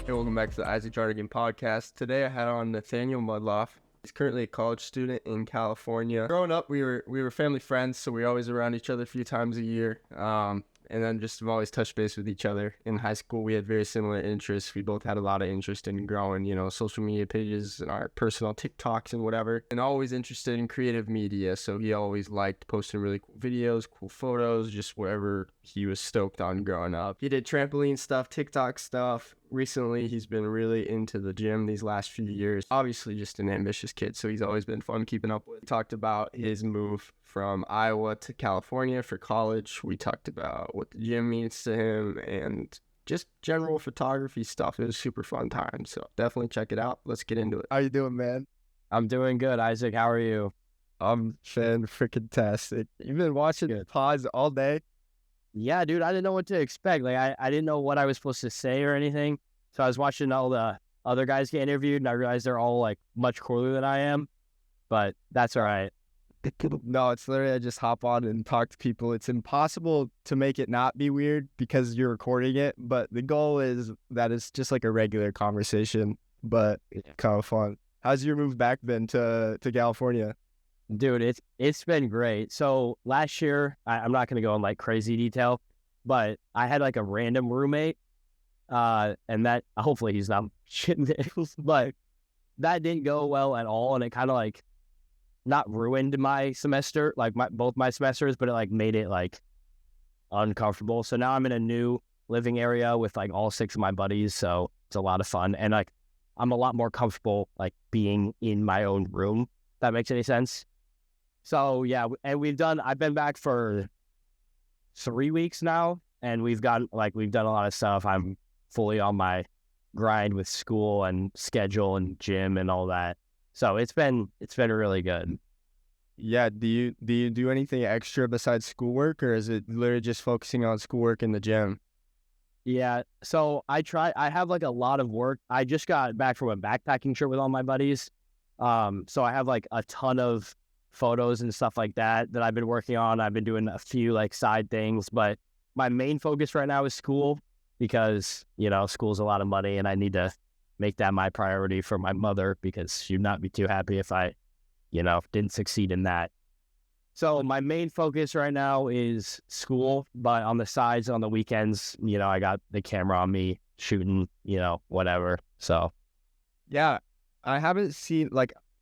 Hey, welcome back to the Jarnagin podcast. Today I had on Nathanael Mudlaff. He's currently a college student in California. Growing up, we were family friends, so we were always around each other a few times a year. And then just have always touched base with each other. In high school, we had very similar interests. We both had a lot of interest in growing, social media pages and our personal TikToks and whatever. And always interested in creative media. So he always liked posting really cool videos, cool photos, just whatever he was stoked on growing up. He did trampoline stuff, TikTok stuff. Recently, he's been really into the gym these last few years. Obviously, just an ambitious kid, so he's always been fun keeping up with. We talked about his move from Iowa to California for college. We talked about what the gym means to him and just general photography stuff. It was a super fun time, so definitely check it out. Let's get into it. How you doing, man? I'm doing good, Isaac. How are you? I'm fan-freaking-tastic. You've been watching the pods all day? Yeah, dude, I didn't know what to expect. Like, I didn't know what I was supposed to say or anything. So I was watching all the other guys get interviewed, and I realized they're all, like, much cooler than I am. But that's all right. No, it's literally I just hop on and talk to people. It's impossible to make it not be weird because you're recording it. But the goal is that it's just like a regular conversation, but kind of fun. How's your move back been to California? Dude, it's been great. So last year, I'm not going to go in like crazy detail, but I had like a random roommate, and that hopefully he's not shitting nails, but that didn't go well at all, and it kind of like not ruined my semester, like both my semesters, but it like made it like uncomfortable. So now I'm in a new living area with like all 6 of my buddies, so it's a lot of fun, and like I'm a lot more comfortable like being in my own room. If that makes any sense. So yeah, and I've been back for 3 weeks now, and we've done a lot of stuff. I'm fully on my grind with school and schedule and gym and all that. So it's been really good. Yeah. Do you do anything extra besides schoolwork, or is it literally just focusing on schoolwork in the gym? Yeah. So I have like a lot of work. I just got back from a backpacking trip with all my buddies. So I have like a ton of photos and stuff like that I've been working on. I've been doing a few like side things, but my main focus right now is school because, school's a lot of money and I need to make that my priority for my mother because she'd not be too happy if I, didn't succeed in that. So my main focus right now is school, but on the sides, on the weekends, I got the camera on me shooting, whatever. So. Yeah. I haven't seen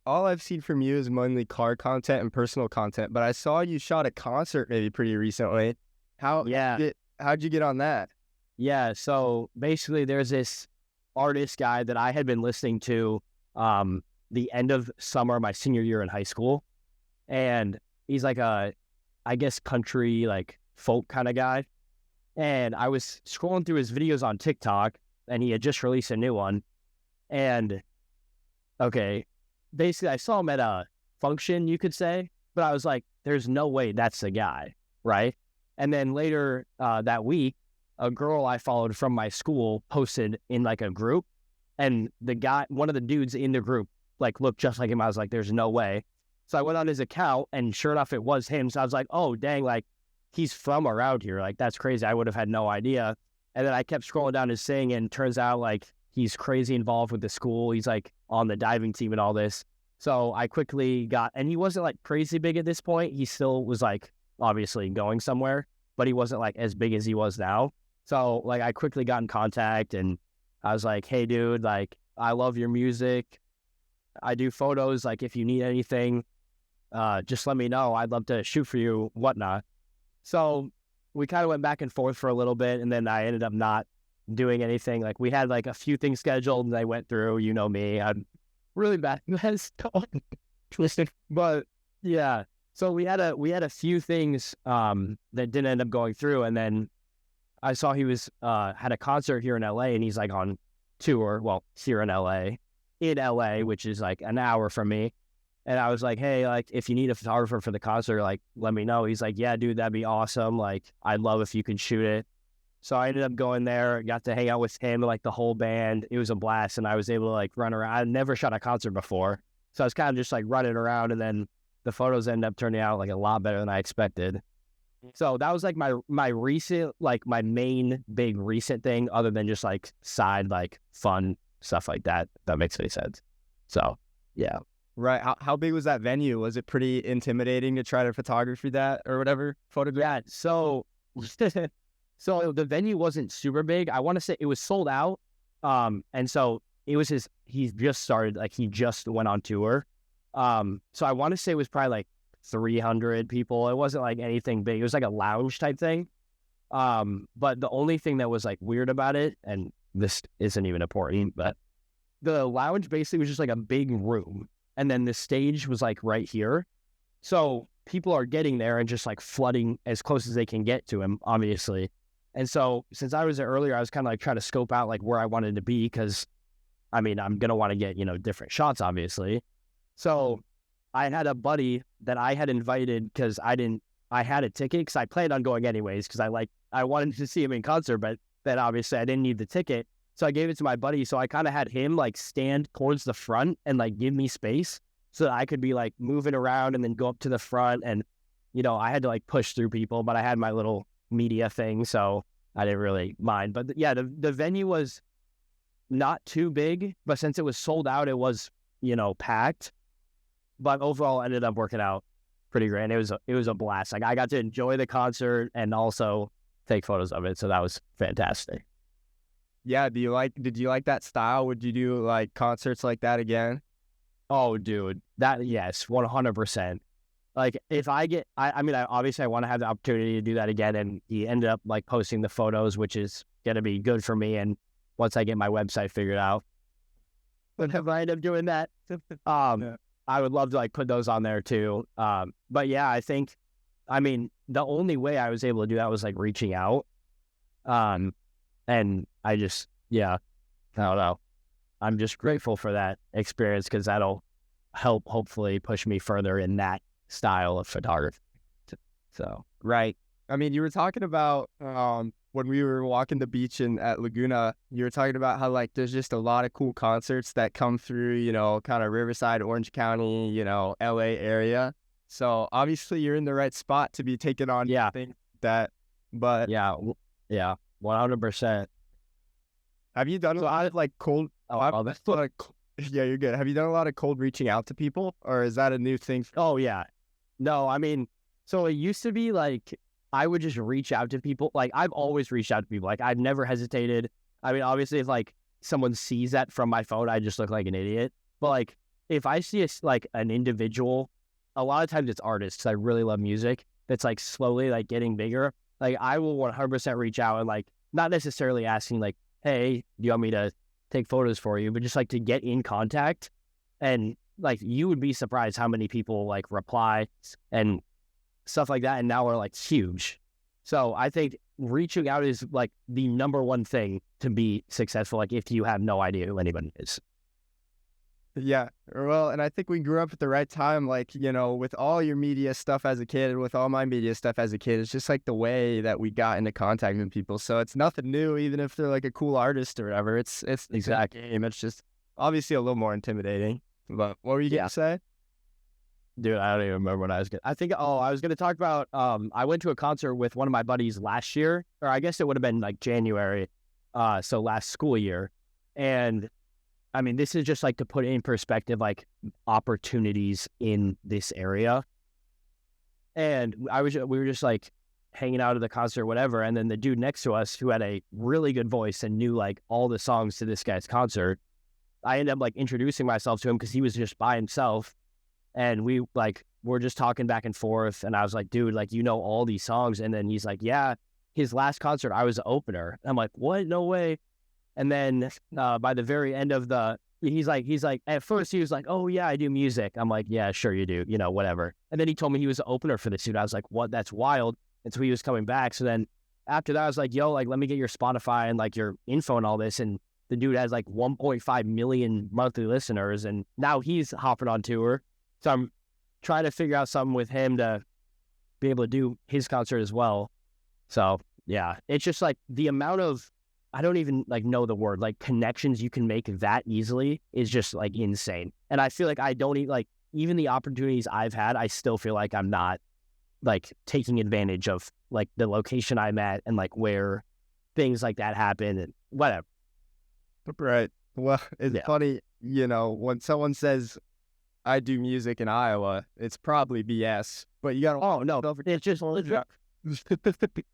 all I've seen from you is mainly car content and personal content, but I saw you shot a concert maybe pretty recently. How'd you get on that? Yeah, so basically there's this artist guy that I had been listening to the end of summer, my senior year in high school. And he's like I guess country, like folk kind of guy. And I was scrolling through his videos on TikTok and he had just released a new one. And okay, basically, I saw him at a function, you could say, but I was like, there's no way that's the guy, right? And then later that week, a girl I followed from my school posted in like a group, and one of the dudes in the group, like looked just like him. I was like, there's no way. So I went on his account, and sure enough, it was him. So I was like, oh, dang, like he's from around here. Like, that's crazy. I would have had no idea. And then I kept scrolling down his thing, and turns out like he's crazy involved with the school. He's like on the diving team and all this. So I quickly and he wasn't like crazy big at this point. He still was like obviously going somewhere, but he wasn't like as big as he was now. So like I quickly got in contact and I was like, hey dude, like I love your music. I do photos. Like if you need anything, just let me know. I'd love to shoot for you, whatnot. So we kind of went back and forth for a little bit, and then I ended up not doing anything. Like we had like a few things scheduled and they went through, me, I'm really bad at stuff. But yeah, so we had a few things that didn't end up going through, and then I saw he was had a concert here in LA, and he's like on tour, well, here in LA, which is like an hour from me. And I was like, hey, like if you need a photographer for the concert, like let me know. He's like, yeah, dude, that'd be awesome. Like I'd love if you could shoot it. So I ended up going there, got to hang out with him, like the whole band. It was a blast, and I was able to like run around. I'd never shot a concert before, so I was kind of just like running around, and then the photos ended up turning out like a lot better than I expected. So that was like my recent, like my main big recent thing, other than just like side like fun stuff like that. If that makes any sense. So yeah. Right. How big was that venue? Was it pretty intimidating to try to photography that or whatever? Photograph? Yeah. So so the venue wasn't super big. I want to say it was sold out. And so it was he just started, like he just went on tour. So I want to say it was probably like 300 people. It wasn't like anything big. It was like a lounge type thing. But the only thing that was like weird about it, and this isn't even important, but the lounge basically was just like a big room. And then the stage was like right here. So people are getting there and just like flooding as close as they can get to him, obviously. And so since I was there earlier, I was kind of like trying to scope out like where I wanted to be, because I mean, I'm going to want to get, different shots, obviously. So I had a buddy that I had invited because I had a ticket because I planned on going anyways, because I wanted to see him in concert, but then obviously I didn't need the ticket. So I gave it to my buddy. So I kind of had him like stand towards the front and like give me space so that I could be like moving around and then go up to the front. And, I had to like push through people, but I had my little media thing, so I didn't really mind. But yeah, the venue was not too big, but since it was sold out, it was, packed. But overall, ended up working out pretty great. And it was a blast. Like I got to enjoy the concert and also take photos of it. So that was fantastic. Yeah. Did you like that style? Would you do like concerts like that again? Oh, dude, yes, 100%. Like if I obviously I want to have the opportunity to do that again. And he ended up like posting the photos, which is going to be good for me. And once I get my website figured out, but if I end up doing that, I would love to like put those on there too. But yeah, the only way I was able to do that was like reaching out. And I just, I don't know. I'm just grateful for that experience, because that'll help hopefully push me further in that style of photography. So, right. I mean, you were talking about when we were walking the beach at Laguna, you were talking about how like there's just a lot of cool concerts that come through, kind of Riverside, Orange County, LA area. So obviously you're in the right spot to be taking on things that, but yeah, 100%. Have you done a lot of like cold? That's like, yeah, you're good. Have you done a lot of cold reaching out to people, or is that a new thing? Oh yeah, no, so it used to be like I would just reach out to people. Like I've always reached out to people. Like I've never hesitated. Obviously, if like someone sees that from my phone, I just look like an idiot. But like if I see like an individual, a lot of times it's artists, 'cause I really love music, that's like slowly like getting bigger. Like I will 100% reach out and like not necessarily asking like, hey, do you want me to take photos for you, but just like to get in contact. And like you would be surprised how many people like reply and stuff like that, and now are like huge. So I think reaching out is like the number one thing to be successful, like if you have no idea who anyone is. Yeah, well, and I think we grew up at the right time, like, with all your media stuff as a kid and with all my media stuff as a kid, it's just like the way that we got into contact with people. So it's nothing new, even if they're like a cool artist or whatever. It's exactly the game. It's just obviously a little more intimidating. But what were you going to say? Dude, I don't even remember what I was going to... I was going to talk about, I went to a concert with one of my buddies last year, or I guess it would have been like January, so last school year. And this is just like to put it in perspective, like opportunities in this area. And we were just like hanging out at the concert or whatever. And then the dude next to us, who had a really good voice and knew like all the songs to this guy's concert, I ended up like introducing myself to him because he was just by himself. And we're just talking back and forth. And I was like, dude, like, all these songs. And then he's like, yeah, his last concert, I was the opener. I'm like, what? No way. And then by the very end of he's like, at first he was like, oh yeah, I do music. I'm like, yeah, sure you do, whatever. And then he told me he was the opener for this dude. I was like, what? That's wild. And so he was coming back. So then after that, I was like, yo, like, let me get your Spotify and like your info and all this. And the dude has like 1.5 million monthly listeners. And now he's hopping on tour. So I'm trying to figure out something with him to be able to do his concert as well. So yeah, it's just like the amount of, I don't even like know the word, like connections you can make that easily is just like insane. And I feel like I don't like even the opportunities I've had, I still feel like I'm not like taking advantage of like the location I'm at and like where things like that happen and whatever. Right. Well, it's funny, when someone says I do music in Iowa, it's probably BS. But you gotta. Oh no, it's just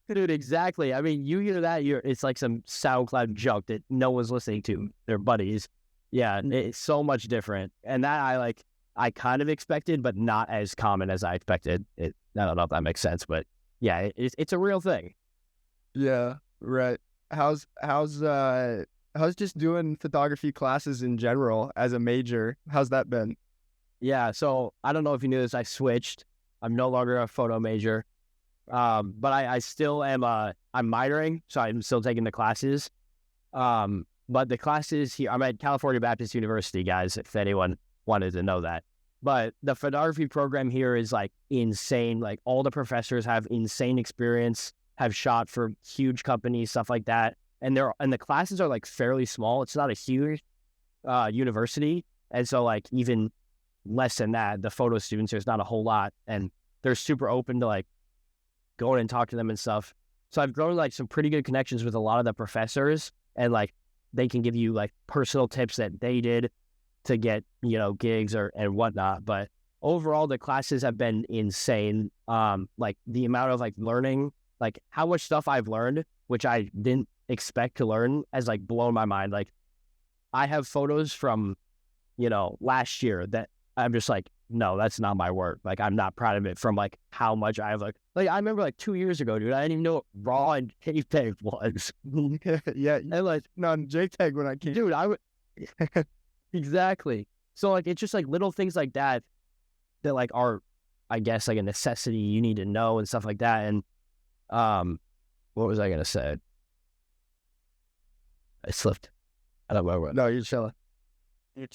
dude. Exactly. I mean, you hear that, it's like some SoundCloud junk that no one's listening to. Their buddies. Yeah, it's so much different, and that I kind of expected, but not as common as I expected. I don't know if that makes sense, but yeah, it's a real thing. Yeah. Right. How's just doing photography classes in general as a major? How's that been? Yeah, so I don't know if you knew this. I switched. I'm no longer a photo major, but I still am. I'm minoring, so I'm still taking the classes. But the classes here, I'm at California Baptist University, guys, if anyone wanted to know that. But the photography program here is like insane. Like all the professors have insane experience, have shot for huge companies, stuff like that. And the classes are like fairly small. It's not a huge university. And so like even less than that, the photo students, there's not a whole lot. And they're super open to like going and talk to them and stuff. So I've grown like some pretty good connections with a lot of the professors, and like they can give you like personal tips that they did to get, gigs and whatnot. But overall, the classes have been insane. Like the amount of like learning, like how much stuff I've learned, which I didn't expect to learn, has like blown my mind. Like I have photos from, last year that I'm just like, no, that's not my work. Like I'm not proud of it from like how much I have like I remember like 2 years ago, dude, I didn't even know what RAW and JPEG was. Yeah. And like non JPEG when I came. Dude, exactly. So like it's just like little things like that like are, I guess, like a necessity you need to know and stuff like that. And what was I gonna say? I slipped. I don't remember. No, you're chilling.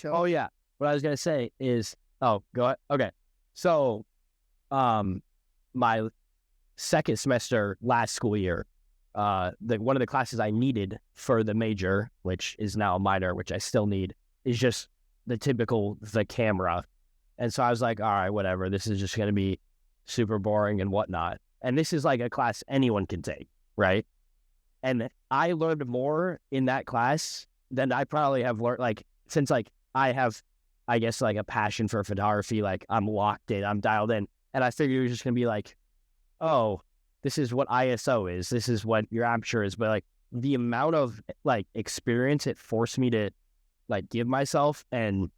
Oh yeah. What I was gonna say is, go ahead. Okay. So my second semester last school year, one of the classes I needed for the major, which is now a minor, which I still need, is just the camera. And so I was like, all right, whatever. This is just going to be super boring and whatnot. And this is like a class anyone can take, right? And I learned more in that class than I probably have learned, like, since like I have, I guess, like a passion for photography, like I'm locked in, I'm dialed in. And I figured it was just going to be like, oh, this is what ISO is. This is what your aperture is. But like the amount of like experience it forced me to like give myself and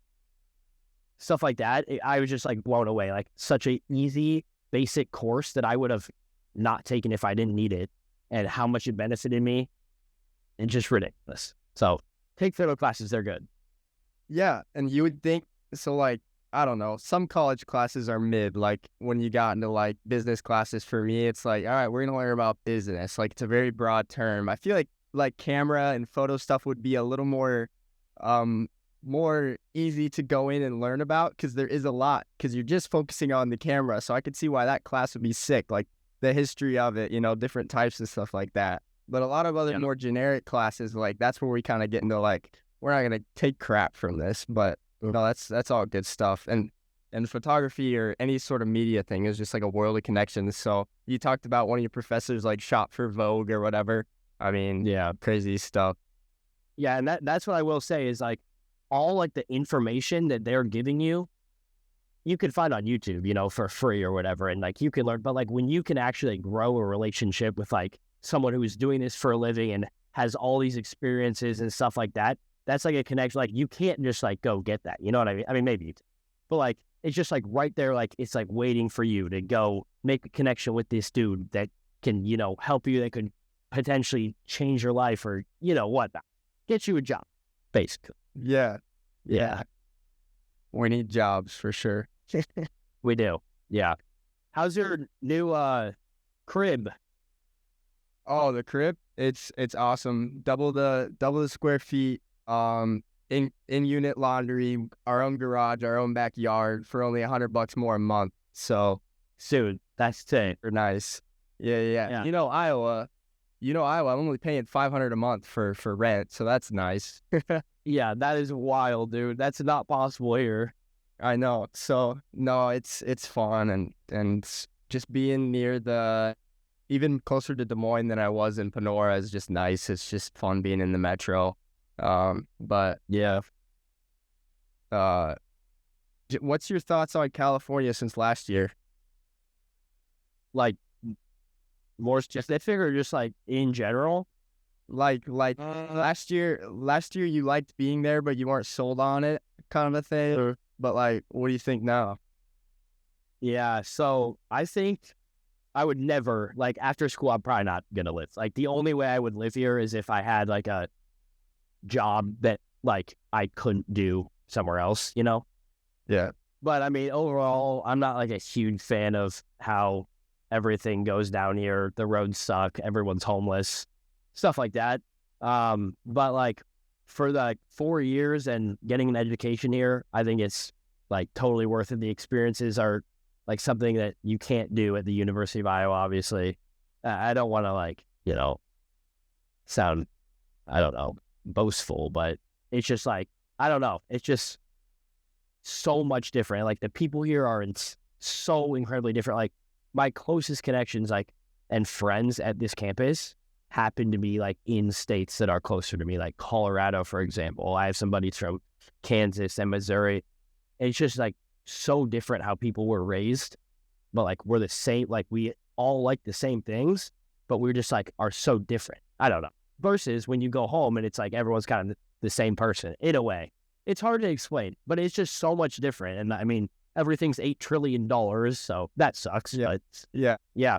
stuff like that, I was just like blown away. Like such a easy, basic course that I would have not taken if I didn't need it, and how much it benefited me. It's just ridiculous. So take photo classes, they're good. Yeah, and you would think, so like, I don't know, some college classes are mid, like when you got into like business classes, for me, it's like, all right, we're going to learn about business. Like it's a very broad term. I feel like camera and photo stuff would be a little more easy to go in and learn about, because there is a lot, because you're just focusing on the camera. So I could see why that class would be sick, like the history of it, different types and stuff like that. But a lot of other more generic classes, like that's where we kind of get into like, we're not going to take crap from this, but no, that's all good stuff. And photography or any sort of media thing is just like a world of connections. So you talked about one of your professors like shot for Vogue or whatever. I mean, yeah, crazy stuff. Yeah, and that's what I will say is like all like the information that they're giving you, you can find on YouTube, for free or whatever, and like you can learn. But like when you can actually grow a relationship with like someone who is doing this for a living and has all these experiences and stuff like that, that's like a connection. Like you can't just like go get that. You know what I mean? I mean, maybe, but like it's just like right there. Like it's like waiting for you to go make a connection with this dude that can, help you. That could potentially change your life or, whatnot. Get you a job, basically. Yeah. Yeah. We need jobs for sure. We do. Yeah. How's your new crib? Oh, the crib? It's awesome. Double the square feet. In unit laundry, our own garage, our own backyard for only $100 more a month. So, dude, that's super nice. Yeah. Iowa. I'm only paying $500 a month for rent, so that's nice. Yeah, that is wild, dude. That's not possible here. I know. So no, it's fun and just being near even closer to Des Moines than I was in Panora is just nice. It's just fun being in the metro. But yeah, what's your thoughts on California since last year? Like more specific or just like in general? Like last year you liked being there, but you weren't sold on it, kind of a thing. But like, what do you think now? Yeah, so I think I would never, like, after school, I'm probably not gonna live. Like, the only way I would live here is if I had like a job that like I couldn't do somewhere else, you know? Yeah. But I mean, overall, I'm not like a huge fan of how everything goes down here. The roads suck, everyone's homeless, stuff like that. But like for the 4 years and getting an education here, I think it's like totally worth it. The experiences are like something that you can't do at the University of Iowa, obviously. I don't want to like, you know, sound, I don't know, boastful, but it's just like, I don't know. It's just so much different. Like the people here are so incredibly different. Like my closest connections, like, and friends at this campus happen to be like in states that are closer to me, like Colorado, for example. I have some buddies from Kansas and Missouri. And it's just like so different how people were raised, but like we're the same, like we all like the same things, but we're just like are so different. I don't know. Versus when you go home and it's like everyone's kind of the same person in a way. It's hard to explain, but it's just so much different. And I mean, everything's $8 trillion, so that sucks. Yeah. But yeah.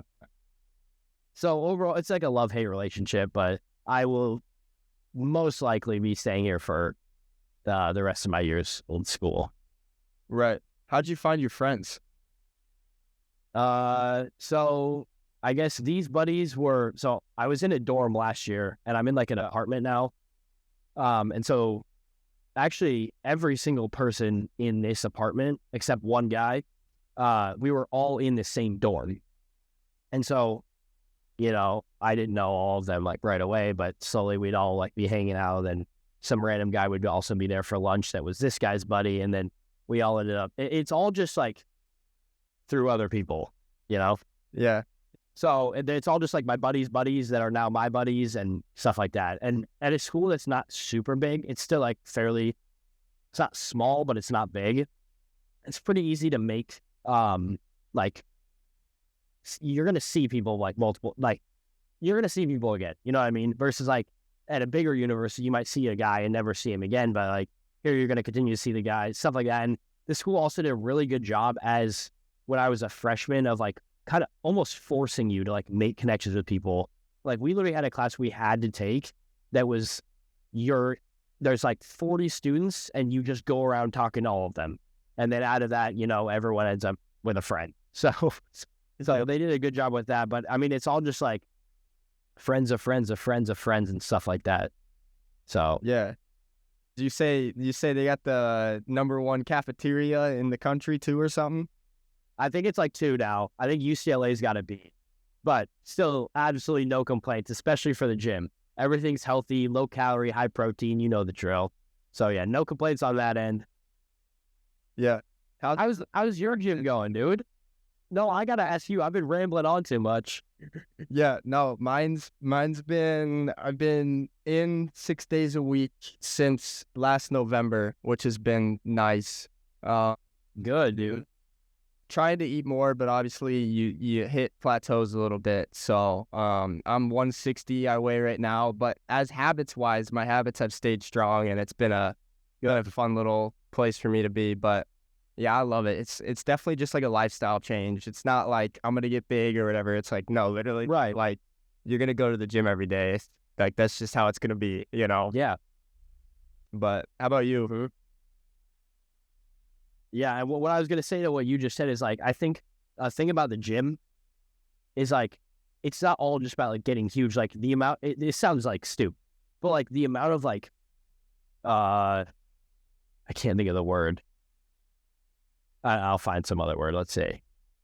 So overall, it's like a love-hate relationship, but I will most likely be staying here for the rest of my years in school. Right. How'd you find your friends? So I guess these buddies were, so I was in a dorm last year and I'm in like an apartment now. And so actually every single person in this apartment, except one guy, we were all in the same dorm. And so, you know, I didn't know all of them like right away, but slowly we'd all like be hanging out, and some random guy would also be there for lunch that was this guy's buddy. And then we all ended up, it's all just like through other people, you know? Yeah. So it's all just like my buddies' buddies that are now my buddies and stuff like that. And at a school that's not super big, it's still like fairly, it's not small, but it's not big. It's pretty easy to make, like, you're going to see people like multiple, like, you're going to see people again, you know what I mean? Versus like at a bigger university, you might see a guy and never see him again. But like here, you're going to continue to see the guy, stuff like that. And the school also did a really good job as when I was a freshman of like kind of almost forcing you to like make connections with people. Like we literally had a class we had to take that was there's like 40 students and you just go around talking to all of them. And then out of that, you know, everyone ends up with a friend. So they did a good job with that. But I mean, it's all just like friends of friends of friends of friends and stuff like that. So yeah. Do you say they got the #1 cafeteria in the country too or something? I think it's like 2 now. I think UCLA's got to beat, but still absolutely no complaints, especially for the gym. Everything's healthy, low calorie, high protein. You know the drill. So yeah, no complaints on that end. Yeah. How's your gym going, dude? No, I gotta ask you. I've been rambling on too much. Yeah, no, mine's been, I've been in 6 days a week since last November, which has been nice. Good, dude. Trying to eat more, but obviously you hit plateaus a little bit. So I'm 160 I weigh right now, but as habits wise, my habits have stayed strong, and it's been a fun little place for me to be. But yeah, I love it. It's definitely just like a lifestyle change. It's not like I'm gonna get big or whatever. It's like, no, literally, right? Like you're gonna go to the gym every day. It's like that's just how it's gonna be, you know? Yeah. But how about you? Yeah, and what I was gonna say to what you just said is like, I think a thing about the gym is like, it's not all just about like getting huge. Like the amount, it sounds like stupid, but like the amount of like, I can't think of the word. I'll find some other word. Let's say,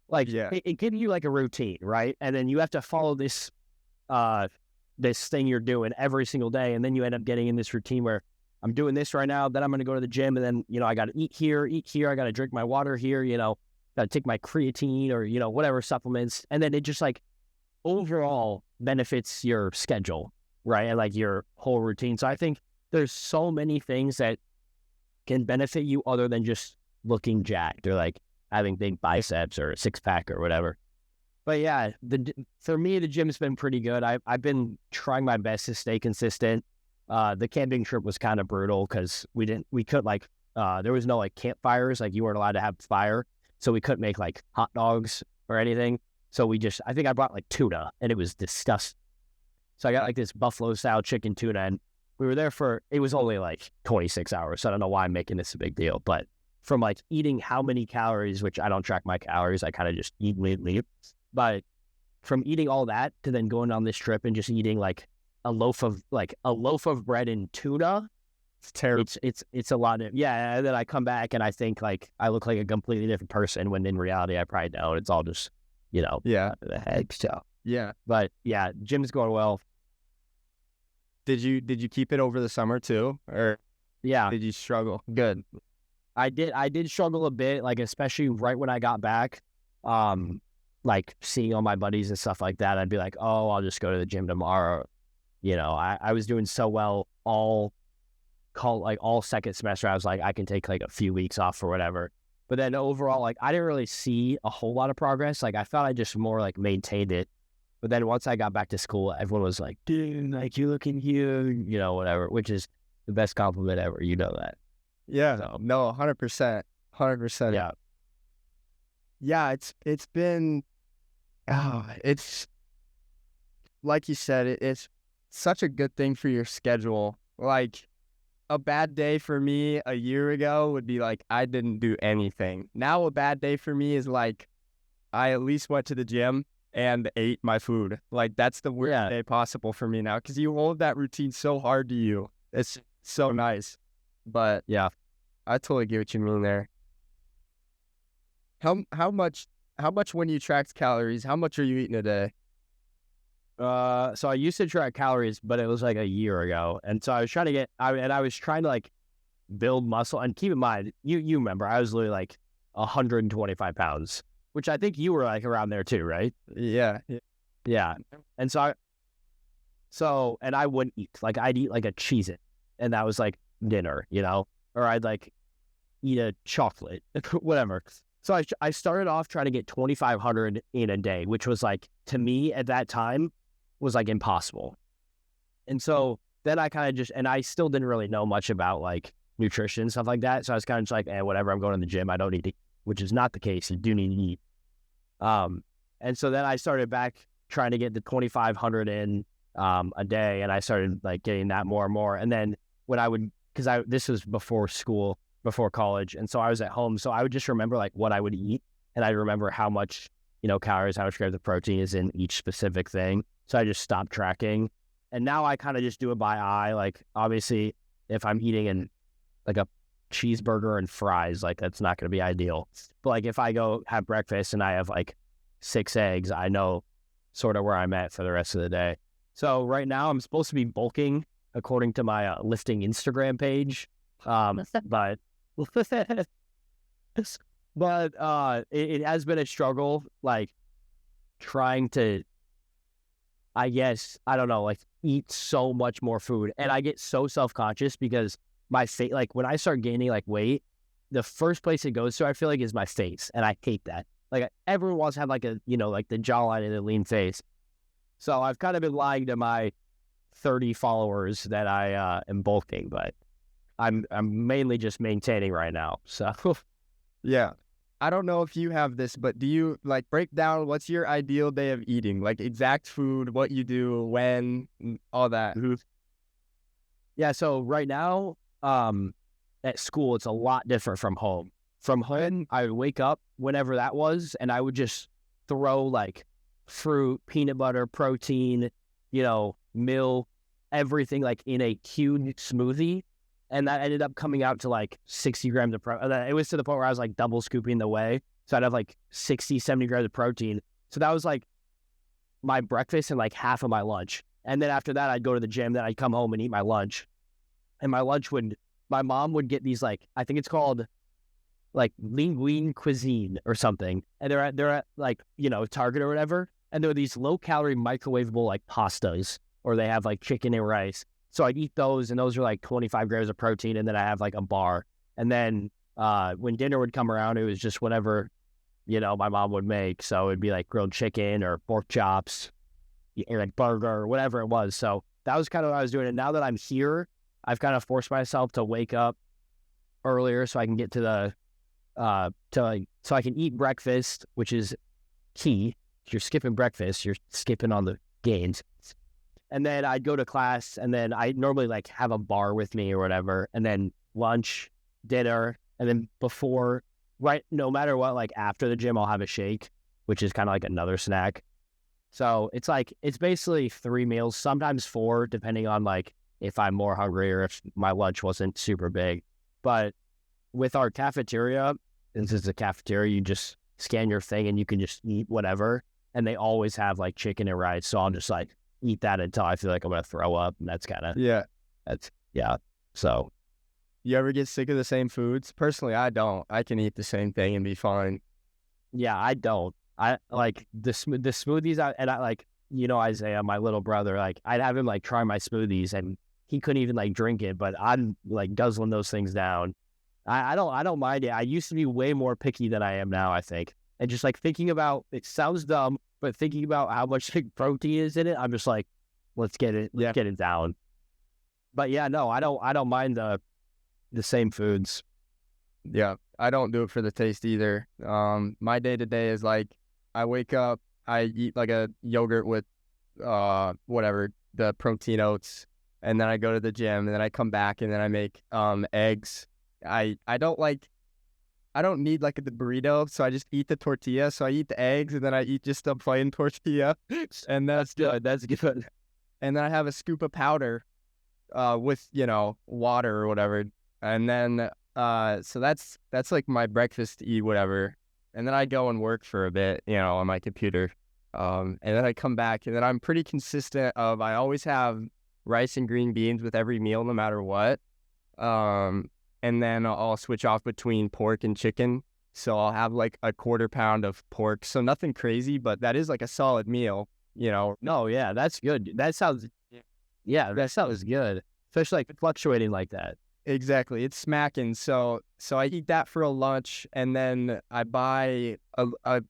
like, yeah, it gives you like a routine, right? And then you have to follow this thing you're doing every single day, and then you end up getting in this routine where I'm doing this right now, then I'm going to go to the gym, and then, you know, I got to eat here, I got to drink my water here, you know, gotta take my creatine or, whatever supplements. And then it just like overall benefits your schedule, right? And like your whole routine. So I think there's so many things that can benefit you other than just looking jacked or like having big biceps or a six pack or whatever. But yeah, for me, the gym's been pretty good. I've been trying my best to stay consistent. The camping trip was kind of brutal because we couldn't like, there was no like campfires. Like you weren't allowed to have fire. So we couldn't make like hot dogs or anything. So I think I brought like tuna and it was disgusting. So I got like this buffalo style chicken tuna and we were there it was only like 26 hours. So I don't know why I'm making this a big deal, but from like eating how many calories, which I don't track my calories, I kind of just eat, leave. But from eating all that to then going on this trip and just eating like a loaf of bread and tuna, it's terrible. It's a lot of, yeah. And then I come back and I think like I look like a completely different person when in reality I probably don't. It's all just, the heck. So Yeah. But yeah, gym's going well. Did you keep it over the summer too, or yeah, did you struggle? Good. I did struggle a bit, like especially right when I got back. Like seeing all my buddies and stuff like that, I'd be like, oh, I'll just go to the gym tomorrow. I was doing so well all second semester. I was like, I can take like a few weeks off or whatever. But then overall, like I didn't really see a whole lot of progress. Like I thought I just more like maintained it. But then once I got back to school, everyone was like, dude, like you're looking huge, whatever, which is the best compliment ever. You know that. Yeah. So, no, 100%. 100%. Yeah. Yeah, it's been, it's like you said, it's such a good thing for your schedule. Like a bad day for me a year ago would be like, I didn't do anything. Now a bad day for me is like, I at least went to the gym and ate my food. Like that's the worst day possible for me now. Cause you hold that routine so hard to you. It's so nice. But yeah, I totally get what you mean there. How much when you tracked calories, how much are you eating a day? So I used to track calories, but it was like a year ago. And so I was trying to I was trying to like build muscle. And keep in mind, you remember, I was literally like 125 pounds, which I think you were like around there too, right? Yeah. Yeah. And and I wouldn't eat. Like I'd eat like a Cheez-It, and that was like dinner, or I'd like eat a chocolate, whatever. So I started off trying to get 2,500 in a day, which was like, to me at that time, was like impossible. And so then I kind of and I still didn't really know much about like nutrition and stuff like that. So I was kind of just like, whatever, I'm going to the gym. I don't need to eat, which is not the case. You do need to eat. And so then I started back trying to get the 2,500 in a day. And I started like getting that more and more. And then this was before school, before college. And so I was at home. So I would just remember like what I would eat. And I remember how much, calories, how much grams of protein is in each specific thing. So I just stopped tracking. And now I kind of just do it by eye. Like obviously if I'm eating like a cheeseburger and fries, like that's not going to be ideal. But like if I go have breakfast and I have like 6 eggs, I know sort of where I'm at for the rest of the day. So right now I'm supposed to be bulking according to my lifting Instagram page. But it has been a struggle, like trying to, I guess, I don't know, like eat so much more food. And I get so self-conscious because my face, like when I start gaining like weight, the first place it goes to, I feel like, is my face. And I hate that. Like everyone wants to have like a, like the jawline and the lean face. So I've kind of been lying to my 30 followers that I am bulking, but I'm mainly just maintaining right now. So yeah. I don't know if you have this, but do you like break down what's your ideal day of eating? Like exact food, what you do, when, all that. Mm-hmm. Yeah, so right now, at school, it's a lot different from home. From home, I would wake up whenever that was, and I would just throw like fruit, peanut butter, protein, milk, everything like in a huge smoothie. And that ended up coming out to like 60 grams of protein. It was to the point where I was like double scooping the whey. So I'd have like 60, 70 grams of protein. So that was like my breakfast and like half of my lunch. And then after that, I'd go to the gym. Then I'd come home and eat my lunch. And my lunch my mom would get these like, I think it's called like linguine cuisine or something, and they're at like, you know, Target or whatever, and there are these low calorie microwavable like pastas, or they have like chicken and rice. So I'd eat those, and those are like 25 grams of protein, and then I have like a bar. And then when dinner would come around, it was just whatever, you know, my mom would make. So it'd be like grilled chicken or pork chops, or like burger or whatever it was. So that was kind of what I was doing. And now that I'm here, I've kind of forced myself to wake up earlier so I can get to the so I can eat breakfast, which is key. If you're skipping breakfast, you're skipping on the gains. And then I'd go to class, and then I normally like have a bar with me or whatever, and then lunch, dinner, and then before, right, no matter what, like after the gym, I'll have a shake, which is kind of like another snack. So it's like, it's basically 3 meals, sometimes 4, depending on like if I'm more hungry or if my lunch wasn't super big. But with our cafeteria, since it's a cafeteria, you just scan your thing and you can just eat whatever. And they always have like chicken and rice. So I'll just like eat that until I feel like I'm going to throw up. And that's kind of, Yeah. yeah. So You ever get sick of the same foods? Personally, I don't. I can eat the same thing and be fine. yeah, I don't. I like the smoothies. I like, you know, Isaiah, my little brother, like I'd have him like try my smoothies and he couldn't even like drink it, but I'm like guzzling those things down. I don't mind it. I used to be way more picky than I am now, I think. And just like thinking about, it sounds dumb, but thinking about how much like protein is in it, I'm just like, let's get it down. But yeah, no, I don't mind the same foods. Yeah, I don't do it for the taste either. My day to day is like, I wake up, I eat like a yogurt with whatever, the protein oats, and then I go to the gym, and then I come back, and then I make eggs. I don't need like the burrito, so I just eat the tortilla. So I eat the eggs, and then I eat just a plain tortilla, and that's good. That's good. And then I have a scoop of powder with, you know, water or whatever. And then so that's like my breakfast to eat whatever. And then I go and work for a bit, you know, on my computer. And then I come back, and then I'm pretty consistent of, I always have rice and green beans with every meal no matter what. And then I'll switch off between pork and chicken. So I'll have like a 1/4 pound of pork. So nothing crazy, but that is like a solid meal, you know. No, yeah, that's good. That sounds good. Especially like fluctuating like that. Exactly. It's smacking. So I eat that for a lunch, and then I buy a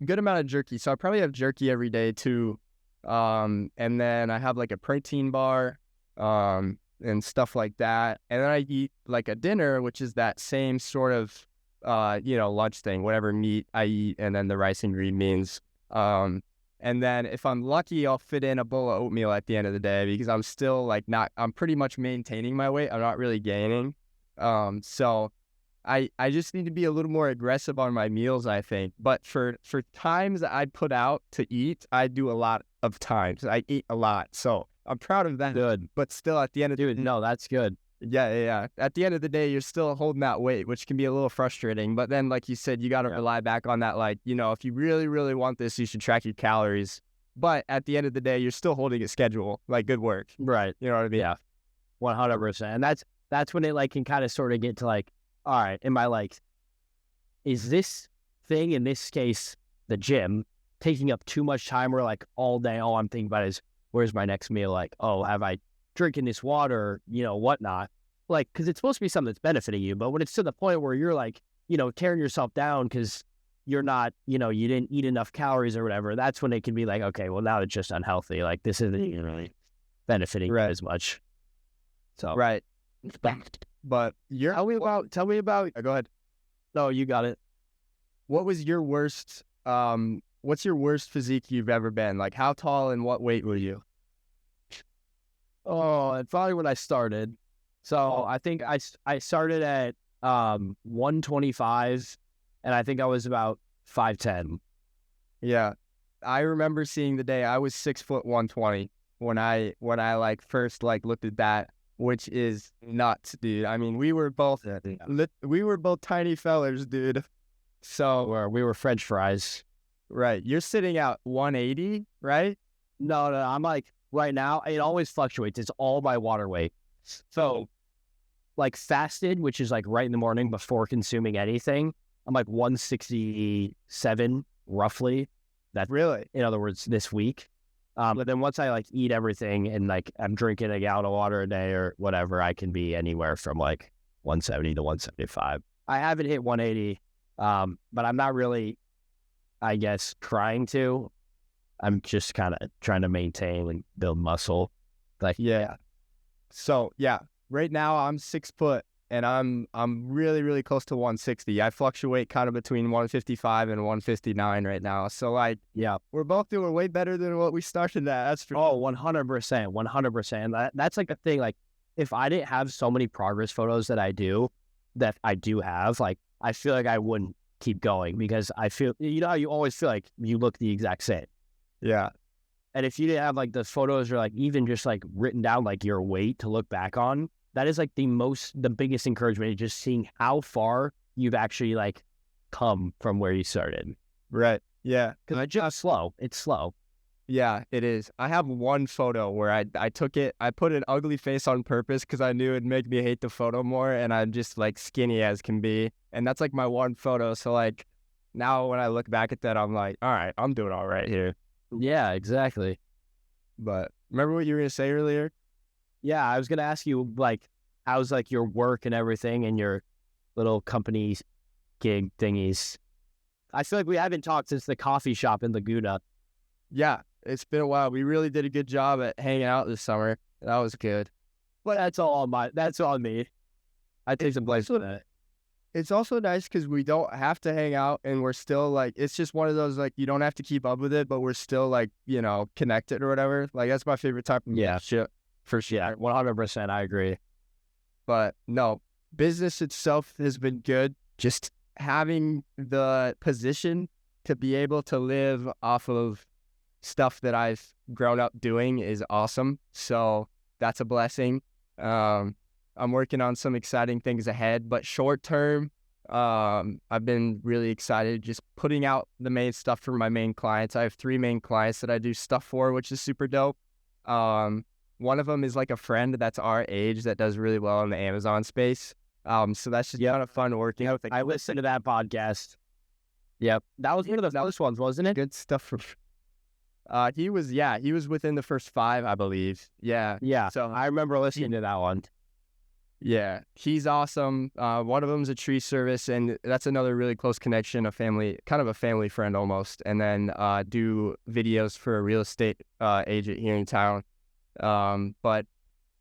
good amount of jerky. So I probably have jerky every day too. And then I have like a protein bar, and stuff like that. And then I eat like a dinner, which is that same sort of, you know, lunch thing, whatever meat I eat, and then the rice and green beans. And then if I'm lucky, I'll fit in a bowl of oatmeal at the end of the day, because I'm still like I'm pretty much maintaining my weight. I'm not really gaining. So I just need to be a little more aggressive on my meals, I think. But for times that I put out to eat, I do a lot of times. I eat a lot. So I'm proud of that. Good. But still at the end of Dude, no, that's good. Yeah. At the end of the day, you're still holding that weight, which can be a little frustrating. But then, like you said, you got to rely back on that. Like, you know, if you really, really want this, you should track your calories. But at the end of the day, you're still holding a schedule. Like, good work. Right. You know what I mean? Yeah. 100%. And that's when it like can kind of sort of get to like, all right, am I like, is this thing, in this case, the gym, taking up too much time, where like all day, all I'm thinking about is, where's my next meal? Like, oh, have I drinking this water, you know, whatnot? Like, because it's supposed to be something that's benefiting you. But when it's to the point where you're like, you know, tearing yourself down because you're not, you know, you didn't eat enough calories or whatever, that's when it can be like, okay, well, now it's just unhealthy. Like, this isn't really benefiting you as much. So, right. But tell me about, go ahead. No, you got it. What was your worst, what's your worst physique you've ever been? Like, how tall and what weight were you? Oh, and probably when I started. So I think I started at 125, and I think I was about 5'10". Yeah. I remember seeing the day I was 6'1", 120 when I like first like looked at that, which is nuts, dude. I mean, we were both tiny fellers, dude. So we were French fries. Right. You're sitting at 180, right? No, I'm like, right now, it always fluctuates. It's all by water weight. So, like fasted, which is like right in the morning before consuming anything, I'm like 167 roughly. That's Really? in other words, this week. But then once I like eat everything and like I'm drinking a gallon of water a day or whatever, I can be anywhere from like 170 to 175. I haven't hit 180, but I'm not really, I guess, trying to. I'm just kind of trying to maintain and build muscle. Like, Yeah. So yeah, right now I'm 6 foot and I'm really, really close to 160. I fluctuate kind of between 155 and 159 right now. So like, yeah. we're both doing way better than what we started at. That's for Oh, 100%, 100%. That's like the thing. Like, if I didn't have so many progress photos that I do have, like, I feel like I wouldn't keep going because I feel, you know, you always feel like you look the exact same. Yeah. And if you didn't have like the photos or like even just like written down like your weight to look back on, that is like the biggest encouragement is just seeing how far you've actually like come from where you started. Right. Yeah. Because it's just slow. It's slow. Yeah, it is. I have one photo where I took it, I put an ugly face on purpose because I knew it'd make me hate the photo more, and I'm just like skinny as can be. And that's like my one photo. So like now when I look back at that, I'm like, all right, I'm doing all right here. Yeah, exactly. But remember what you were gonna say earlier? Yeah, I was gonna ask you like, how's like your work and everything and your little company gig thingies. I feel like we haven't talked since the coffee shop in Laguna. Yeah, it's been a while. We really did a good job at hanging out this summer. That was good. But that's on me. I take some blame for that. It's also nice because we don't have to hang out and we're still like, it's just one of those, like, you don't have to keep up with it, but we're still like, you know, connected or whatever. Like, that's my favorite type of shit for sure. Yeah, 100%. I agree. But no, business itself has been good. Just having the position to be able to live off of stuff that I've grown up doing is awesome. So that's a blessing. I'm working on some exciting things ahead, but short term, I've been really excited just putting out the main stuff for my main clients. I have 3 main clients that I do stuff for, which is super dope. One of them is like a friend that's our age that does really well in the Amazon space. So that's just kind of fun working. I listened to that podcast. Yep. That was one of the first ones, wasn't it? Good stuff for he was within the first 5, I believe. Yeah. Yeah. So I remember listening to that one. Yeah, he's awesome. One of them's a tree service, and that's another really close connection, kind of a family friend almost. And then do videos for a real estate agent here in town. But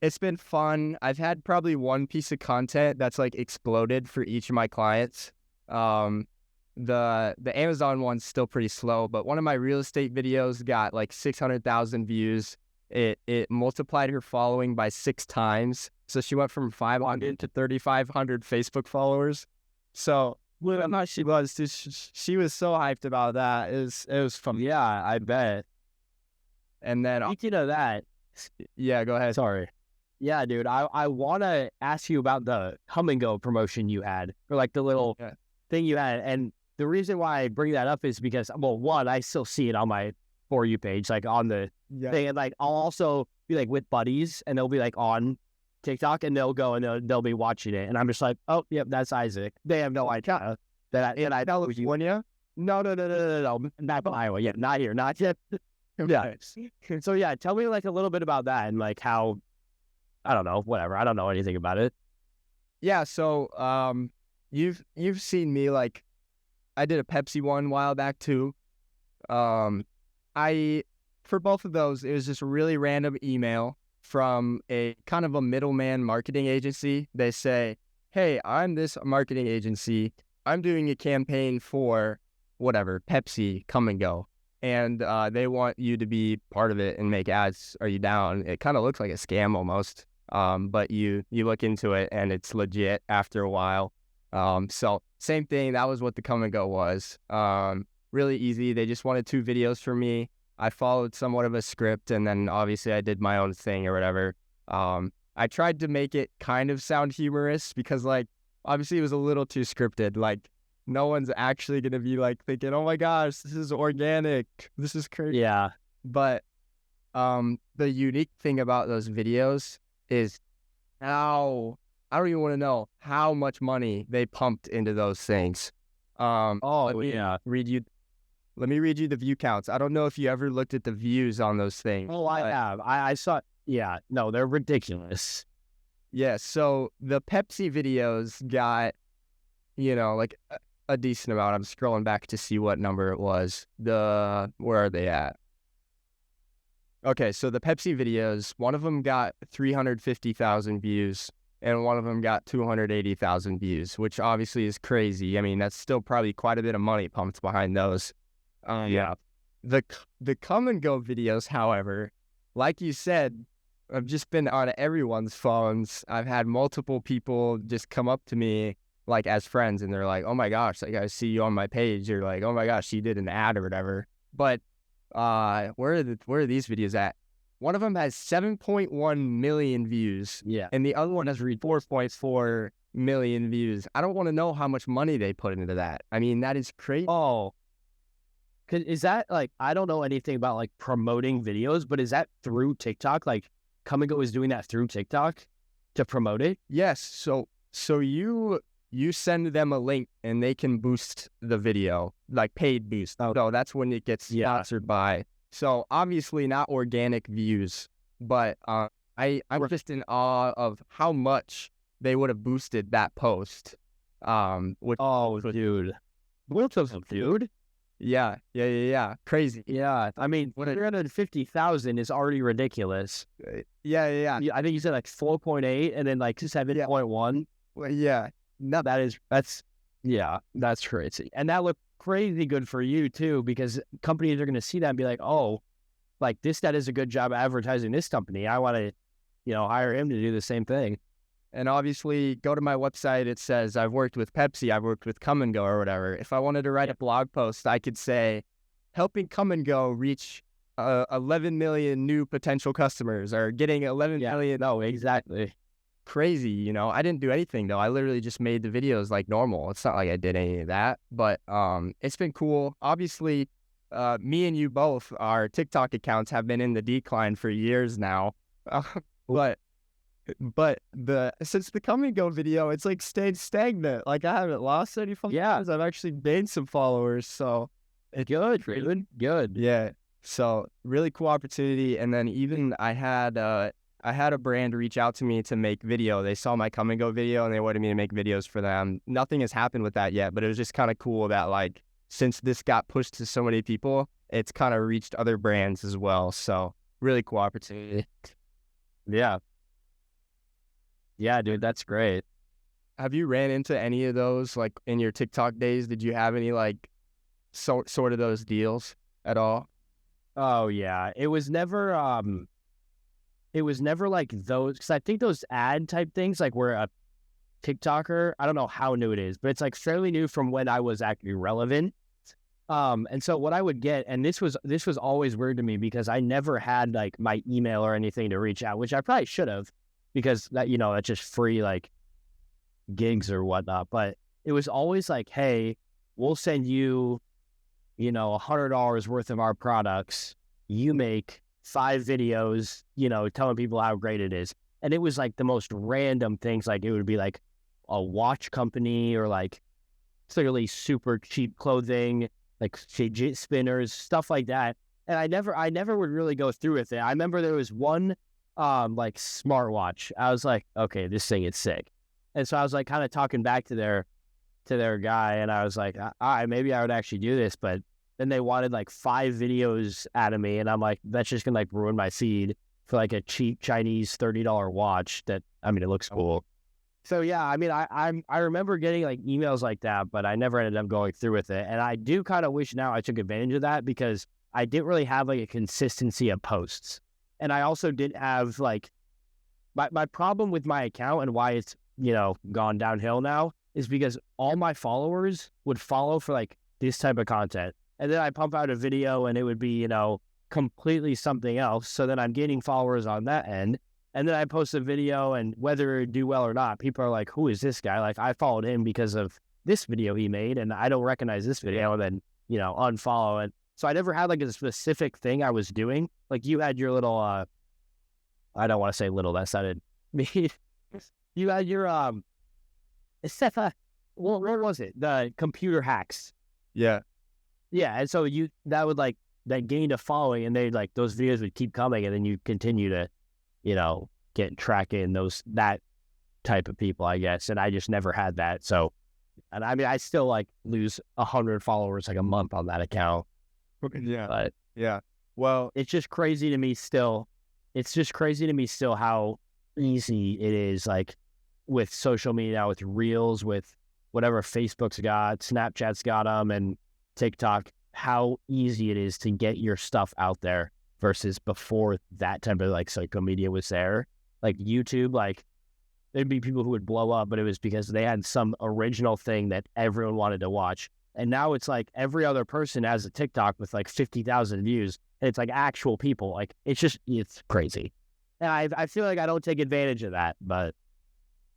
it's been fun. I've had probably one piece of content that's like exploded for each of my clients. The Amazon one's still pretty slow, but one of my real estate videos got like 600,000 views. It multiplied her following by 6 times. So she went from 500 to 3,500 Facebook followers. So she was so hyped about that. It was fun. Yeah, I bet. And then speaking of that, yeah, go ahead. Sorry. Yeah, dude, I want to ask you about the Come and Go promotion you had, or like the little thing you had. And the reason why I bring that up is because, well, one, I still see it on my For You page, like on the thing. And like, I'll also be like with buddies and they'll be like on TikTok and they'll go and they'll be watching it. And I'm just like, oh, yep, that's Isaac. They have no idea that I California? No. Not in Iowa. Yeah, not here. Not yet. Yeah. So yeah, tell me like a little bit about that and like how, I don't know, whatever. I don't know anything about it. Yeah. So, you've seen me, like, I did a Pepsi one a while back too. For both of those, it was just a really random email from a kind of a middleman marketing agency. They say, hey, I'm this marketing agency. I'm doing a campaign for whatever, Pepsi, Come and Go. And they want you to be part of it and make ads. Are you down? It kind of looks like a scam almost. But you look into it and it's legit after a while. So same thing. That was what the Come and Go was. Really easy. They just wanted 2 videos from me. I followed somewhat of a script, and then obviously I did my own thing or whatever. I tried to make it kind of sound humorous because, like, obviously it was a little too scripted. Like, no one's actually going to be, like, thinking, oh, my gosh, this is organic. This is crazy. Yeah. But the unique thing about those videos is how I don't even want to know how much money they pumped into those things. Oh, yeah. Let me read you the view counts. I don't know if you ever looked at the views on those things. Oh, I have. I saw. Yeah. No, they're ridiculous. Yeah, so the Pepsi videos got, like a decent amount. I'm scrolling back to see what number it was. Where are they at? Okay, so the Pepsi videos, one of them got 350,000 views, and one of them got 280,000 views, which obviously is crazy. I mean, that's still probably quite a bit of money pumped behind those. Yeah. The come and go videos, however, like you said, I've just been on everyone's phones. I've had multiple people just come up to me like as friends, and they're like, "Oh my gosh, like I see you on my page." You're like, "Oh my gosh, you did an ad or whatever." But where are these videos at? One of them has 7.1 million views. Yeah. And the other one has 4.4 million views. I don't want to know how much money they put into that. I mean, that is crazy. Oh, is that like, I don't know anything about like promoting videos, but is that through TikTok? Like Come and Go is doing that through TikTok to promote it? Yes. So you send them a link and they can boost the video, like paid boost. So that's when it gets sponsored by. So obviously not organic views, but I'm just in awe of how much they would have boosted that post. Dude. What else, dude? Yeah. Crazy. Yeah. I mean, 350,000 is already ridiculous. Yeah. I think you said like 4.8 and then like 7.1. Well, yeah. No, that's crazy. And that looked crazy good for you too, because companies are going to see that and be like, oh, like this guy does a good job advertising this company. I want to, hire him to do the same thing. And obviously, go to my website. It says I've worked with Pepsi, I've worked with Come and Go or whatever. If I wanted to write a blog post, I could say, helping Come and Go reach 11 million new potential customers, or getting 11 million. No, exactly. Crazy, I didn't do anything though. I literally just made the videos like normal. It's not like I did any of that, but it's been cool. Obviously, me and you both, our TikTok accounts have been in the decline for years now. But since the Come and Go video, it's like stayed stagnant. Like I haven't lost any followers. I've actually gained some followers, so it's good, really good. Yeah, so really cool opportunity. And then even I had a brand reach out to me to make video. They saw my Come and Go video and they wanted me to make videos for them. Nothing has happened with that yet, but it was just kind of cool that like since this got pushed to so many people, it's kind of reached other brands as well. So really cool opportunity. Yeah, dude, that's great. Have you ran into any of those like in your TikTok days? Did you have any like sort of those deals at all? Oh yeah, it was never like those, because I think those ad type things, like where a TikToker, I don't know how new it is, but it's like fairly new from when I was actually relevant. And so what I would get, and this was always weird to me because I never had like my email or anything to reach out, which I probably should have, because that, that's just free like gigs or whatnot. But it was always like, hey, we'll send you, $100 worth of our products. You make 5 videos, telling people how great it is. And it was like the most random things. Like it would be like a watch company or like clearly super cheap clothing, like fidget spinners, stuff like that. And I never would really go through with it. I remember there was one like smartwatch. I was like, okay, this thing is sick. And so I was like kind of talking back to their guy, and I was like, all right, maybe I would actually do this. But then they wanted like 5 videos out of me, and I'm like, that's just gonna like ruin my feed for like a cheap Chinese $30 watch that, I mean, it looks cool. So yeah, I mean, I remember getting like emails like that, but I never ended up going through with it. And I do kind of wish now I took advantage of that, because I didn't really have like a consistency of posts. And I also didn't have like, my problem with my account and why it's, gone downhill now is because all my followers would follow for like this type of content. And then I pump out a video and it would be, completely something else. So then I'm gaining followers on that end. And then I post a video, and whether it do well or not, people are like, who is this guy? Like, I followed him because of this video he made, and I don't recognize this video, and then, unfollow it. So I never had like a specific thing I was doing. Like you had your little, I don't want to say little, that sounded mean. You had your Steph, what was it? The computer hacks. Yeah. Yeah, and so that would like that gained a following, and they like those videos would keep coming, and then you continue to, get tracking that type of people, I guess. And I just never had that. So, and I mean, I still like lose 100 followers like a month on that account. Yeah. But Yeah. Well, it's just crazy to me still. It's just crazy to me still how easy it is, like with social media now, with Reels, with whatever Facebook's got, Snapchat's got them, and TikTok, how easy it is to get your stuff out there versus before that type of like social media was there. Like YouTube, like there'd be people who would blow up, but it was because they had some original thing that everyone wanted to watch. And now it's like every other person has a TikTok with like 50,000 views, and it's like actual people. Like it's crazy. And I feel like I don't take advantage of that, but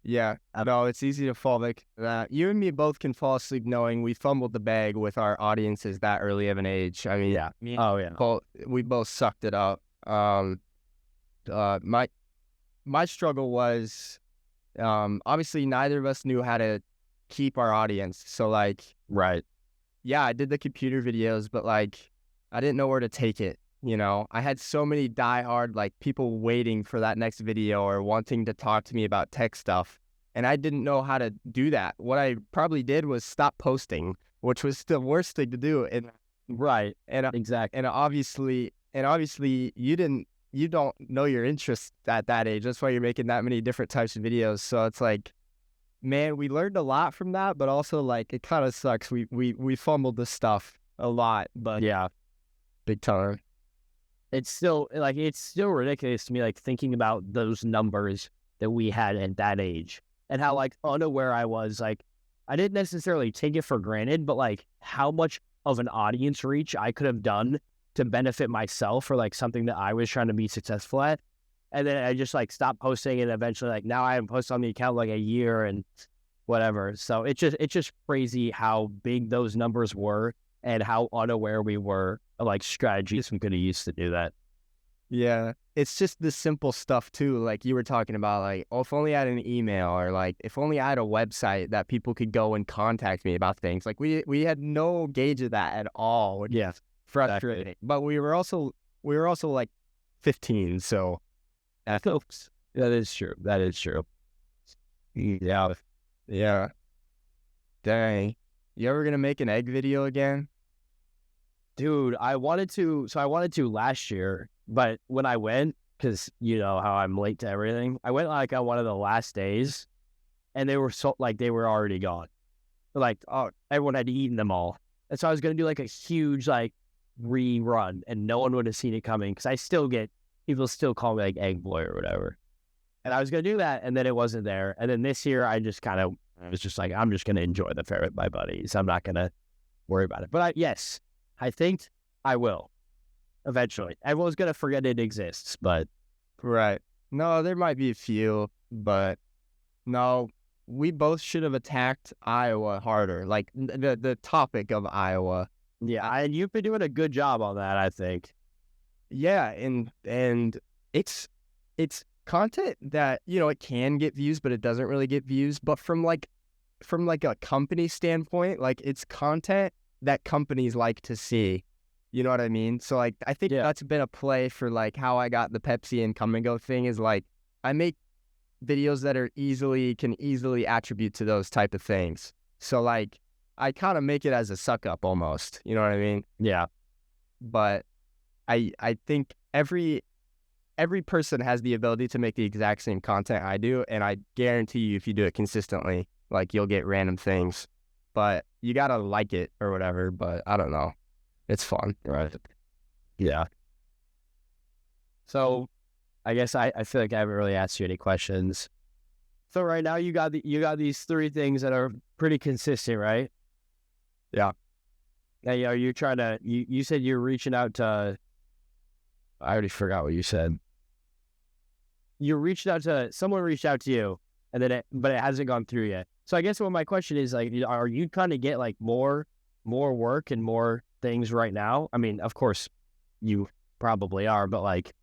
yeah, no, it's easy to fall like that. You and me both can fall asleep knowing we fumbled the bag with our audiences that early of an age. I mean, yeah. We both sucked it up. My struggle was, obviously neither of us knew how to keep our audience. So like, right. Yeah, I did the computer videos, but like, I didn't know where to take it. I had so many diehard like people waiting for that next video or wanting to talk to me about tech stuff, and I didn't know how to do that. What I probably did was stop posting, which was the worst thing to do. And right, and exactly, and obviously you don't know your interests at that age. That's why you're making that many different types of videos. So it's like, man, we learned a lot from that, but also like it kind of sucks. We fumbled the stuff a lot, but yeah, big time. It's still ridiculous to me, like thinking about those numbers that we had at that age and how like unaware I was. Like I didn't necessarily take it for granted, but like how much of an audience reach I could have done to benefit myself or like something that I was trying to be successful at. And then I just like stopped posting, and eventually like now I haven't posted on the account like a year and whatever. So it's just crazy how big those numbers were and how unaware we were of like strategies we could have used to do that. Yeah, it's just the simple stuff too. Like you were talking about, like, oh, if only I had an email, or like if only I had a website that people could go and contact me about things. Like we had no gauge of that at all. Yeah, frustrating. Exactly. But we were also like 15, so that is true. That is true. Yeah. Yeah. Dang. You ever gonna make an egg video again? Dude, I wanted to last year, but when I went, because you know how I'm late to everything, I went like on one of the last days, and they were already gone. Like, oh, everyone had eaten them all. And so I was going to do like a huge like rerun, and no one would have seen it coming, because I still get, people still call me like Egg Boy or whatever. And I was going to do that, and then it wasn't there. And then this year I just kind of was just like, I'm just going to enjoy the fair with my buddies. I'm not going to worry about it. But I think I will eventually. Everyone's going to forget it exists, but. Right. No, there might be a few, but no, we both should have attacked Iowa harder. Like the topic of Iowa. Yeah, and you've been doing a good job on that, I think. Yeah, and it's content that, it can get views, but it doesn't really get views. But from a company standpoint, like it's content that companies like to see. You know what I mean? So like I think that's been a play for like how I got the Pepsi and Come and Go thing, is like I make videos that can easily attribute to those type of things. So like I kind of make it as a suck up almost. You know what I mean? Yeah. But I think every person has the ability to make the exact same content I do, and I guarantee you if you do it consistently, like you'll get random things. But you gotta like it or whatever. But I don't know. It's fun. Right. Yeah. So I guess I feel like I haven't really asked you any questions. So right now you got these three things that are pretty consistent, right? Yeah. Now, you're trying to, you said you're reaching out to, I already forgot what you said. Someone reached out to you, and but it hasn't gone through yet. So I guess what my question is, like, are you trying to get like more work and more things right now? I mean, of course you probably are, but like,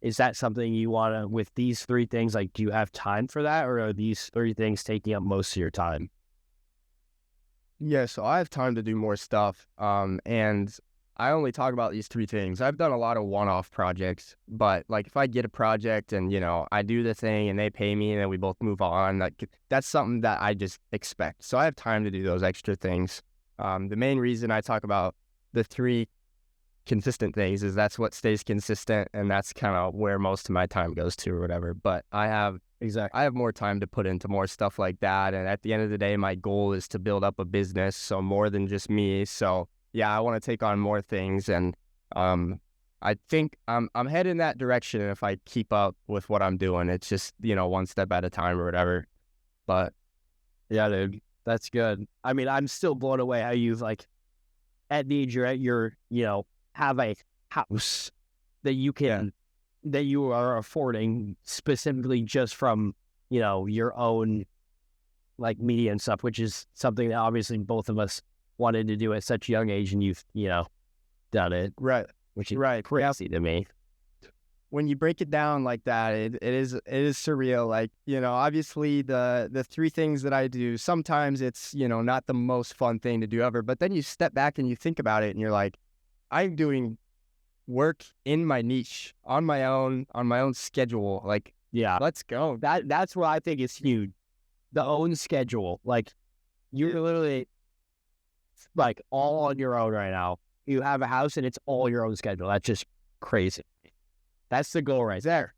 is that something you want to, with these three things, like, do you have time for that, or are these three things taking up most of your time? Yeah, so I have time to do more stuff. And I only talk about these three things. I've done a lot of one-off projects, but like if I get a project and, I do the thing and they pay me and then we both move on, like that's something that I just expect. So I have time to do those extra things. The main reason I talk about the three consistent things is that's what stays consistent, and that's kind of where most of my time goes to or whatever. But I have more time to put into more stuff like that, and at the end of the day my goal is to build up a business, so more than just me. So yeah, I want to take on more things, and I think I'm heading that direction if I keep up with what I'm doing. It's just one step at a time or whatever. But yeah, dude, that's good. I mean, I'm still blown away how you've at the age you're at, have a house that you can, that you are affording specifically just from, your own media and stuff, which is something that obviously both of us wanted to do at such a young age, and you've, done it. Right. Which is crazy to me. When you break it down like that, it is surreal. Obviously the three things that I do, sometimes it's, not the most fun thing to do ever, but then you step back and you think about it and you're like, I'm doing work in my niche on my own schedule. Let's go. That's what I think is huge. The own schedule. You're literally all on your own right now. You have a house and it's all your own schedule. That's just crazy. That's the goal right there.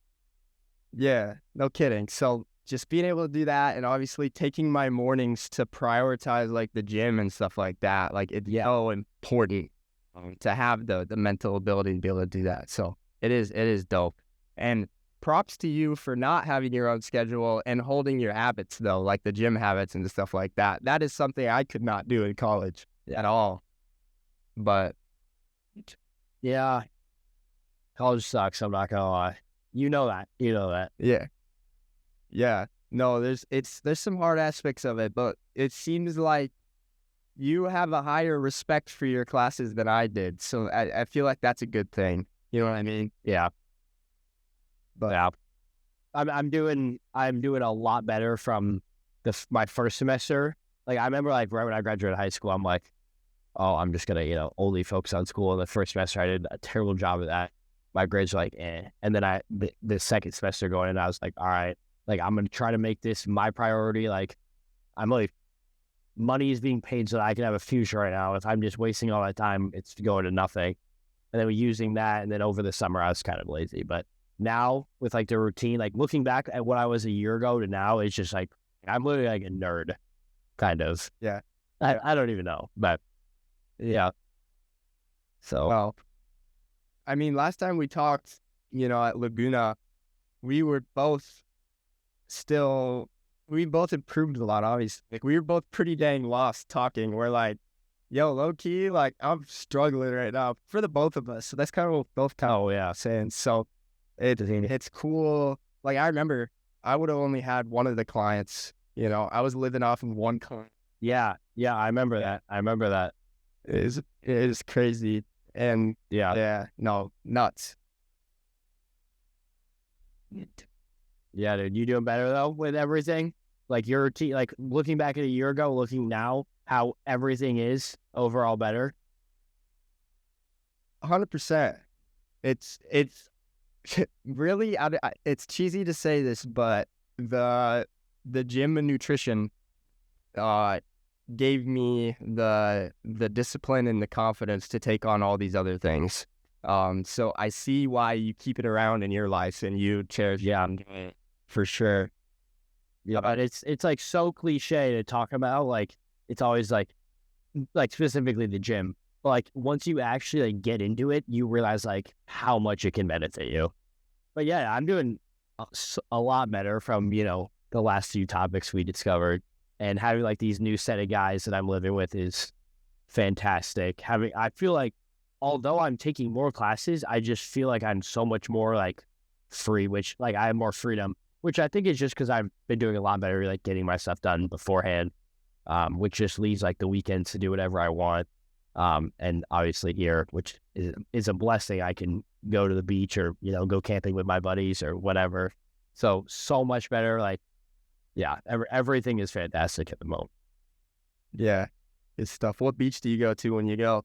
Yeah, no kidding. So just being able to do that, and obviously taking my mornings to prioritize the gym and stuff like that. It's so important to have the mental ability to be able to do that. So it is dope. And props to you for not having your own schedule and holding your habits though, like the gym habits and stuff like that. That is something I could not do in college at all. But yeah, college sucks. I'm not gonna lie. You know that. Yeah. No, there's some hard aspects of it, but it seems like you have a higher respect for your classes than I did. So I feel like that's a good thing. You know what I mean? Yeah. But yeah. I'm doing a lot better from my first semester. I remember right when I graduated high school, I'm like, oh, I'm just gonna, only focus on school. And the first semester I did a terrible job of that. My grades were eh. And then the second semester going in, I was like, all right, I'm gonna try to make this my priority. Money is being paid so that I can have a future right now. If I'm just wasting all that time, it's going to nothing. And then we're using that. And then over the summer, I was kind of lazy. But now with the routine, looking back at what I was a year ago to now, it's just I'm literally a nerd, kind of. Yeah. I don't even know, but yeah. So. Well, I mean, last time we talked, at Laguna, we were both we both improved a lot, obviously. We were both pretty dang lost talking. We're yo, low key, I'm struggling right now for the both of us. So that's kind of what we're both saying. So it's cool. I remember I would have only had one of the clients, I was living off of one client. Yeah. I remember that. It is crazy. And no, nuts. Yeah, dude, you doing better though with everything? Your routine, looking back at a year ago, looking now, how everything is overall better. 100%. It's really, it's cheesy to say this, but the gym and nutrition gave me the discipline and the confidence to take on all these other things. So I see why you keep it around in your life and you cherish it for sure. Yeah, but it's so cliche to talk about. It's always specifically the gym. But once you actually get into it, you realize how much it can benefit you. But yeah, I'm doing a lot better from the last few topics we discovered, and having these new set of guys that I'm living with is fantastic. I feel although I'm taking more classes, I just feel I'm so much more free, which I have more freedom, which I think is just because I've been doing a lot better getting my stuff done beforehand, which just leaves the weekends to do whatever I want. And obviously here, which is a blessing, I can go to the beach or, go camping with my buddies or whatever. So much better. Like, yeah, everything is fantastic at the moment. Yeah, good stuff. What beach do you go to when you go?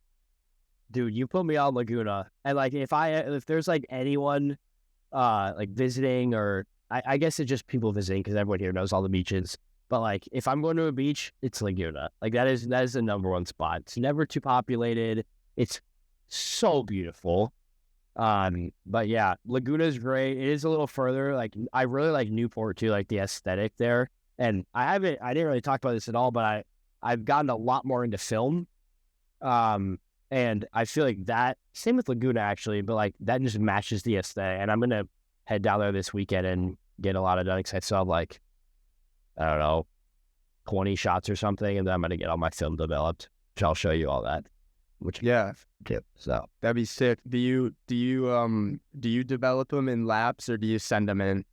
Dude, you put me on Laguna, and like if there's like anyone like visiting, or I guess it's just people visiting because everyone here knows all the beaches. But like if I'm going to a beach, it's Laguna. Like that is the number one spot. It's never too populated. It's so beautiful. But yeah, Laguna's great. It is a little further. Like I really like Newport too, like the aesthetic there. And I didn't really talk about this at all, but I've gotten a lot more into film. And I feel like that, same with Laguna actually, but like that just matches the aesthetic. And I'm going to head down there this weekend and get a lot of done because I still have like, I don't know, 20 shots or something. And then I'm going to get all my film developed, which I'll show you all that. Yeah. So that'd be sick. Do you develop them in labs or do you send them in?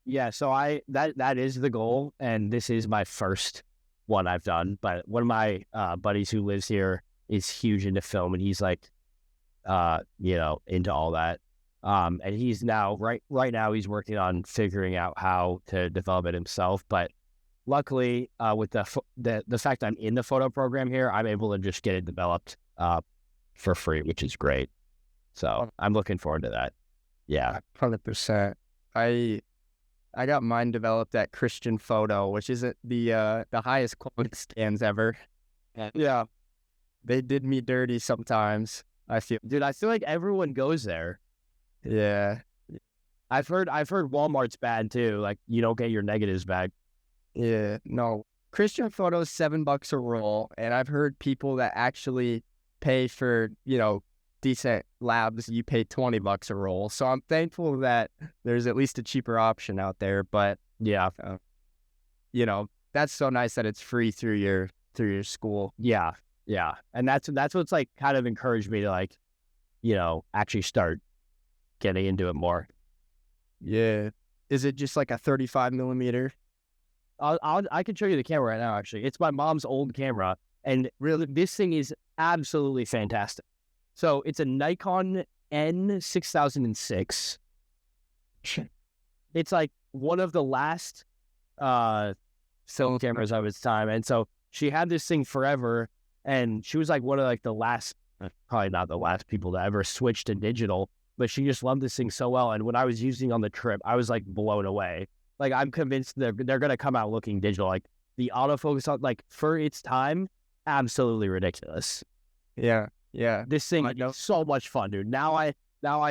Yeah. So that is the goal. And this is my first one I've done. But one of my buddies who lives here is huge into film, and he's like, into all that. And he's now right now he's working on figuring out how to develop it himself. But luckily, with the fact I'm in the photo program here, I'm able to just get it developed for free, which is great. So I'm looking forward to that. Yeah, 100%. I got mine developed at Christian Photo, which isn't the highest quality scans ever. Yeah. They did me dirty sometimes. I feel like everyone goes there. Yeah. I've heard Walmart's bad too. Like you don't get your negatives back. Yeah. No. Christian Photo's $7 a roll, and I've heard people that actually pay for, decent labs, you pay $20 a roll. So I'm thankful that there's at least a cheaper option out there. But yeah, that's so nice that it's free through your school. Yeah. Yeah. And that's what's like kind of encouraged me to like, actually start getting into it more. Yeah. Is it just like a 35 millimeter? I can show you the camera right now, actually. It's my mom's old camera. And really, this thing is absolutely fantastic. So it's a Nikon N6006. It's like one of the last film cameras of its time. And so she had this thing forever. And she was like one of like the last, probably not the last people to ever switch to digital, but she just loved this thing so well. And when I was using on the trip, I was like blown away. Like I'm convinced they're going to come out looking digital. Like the autofocus on, like for its time, absolutely ridiculous. Yeah. Yeah. This thing is so much fun, dude. Now I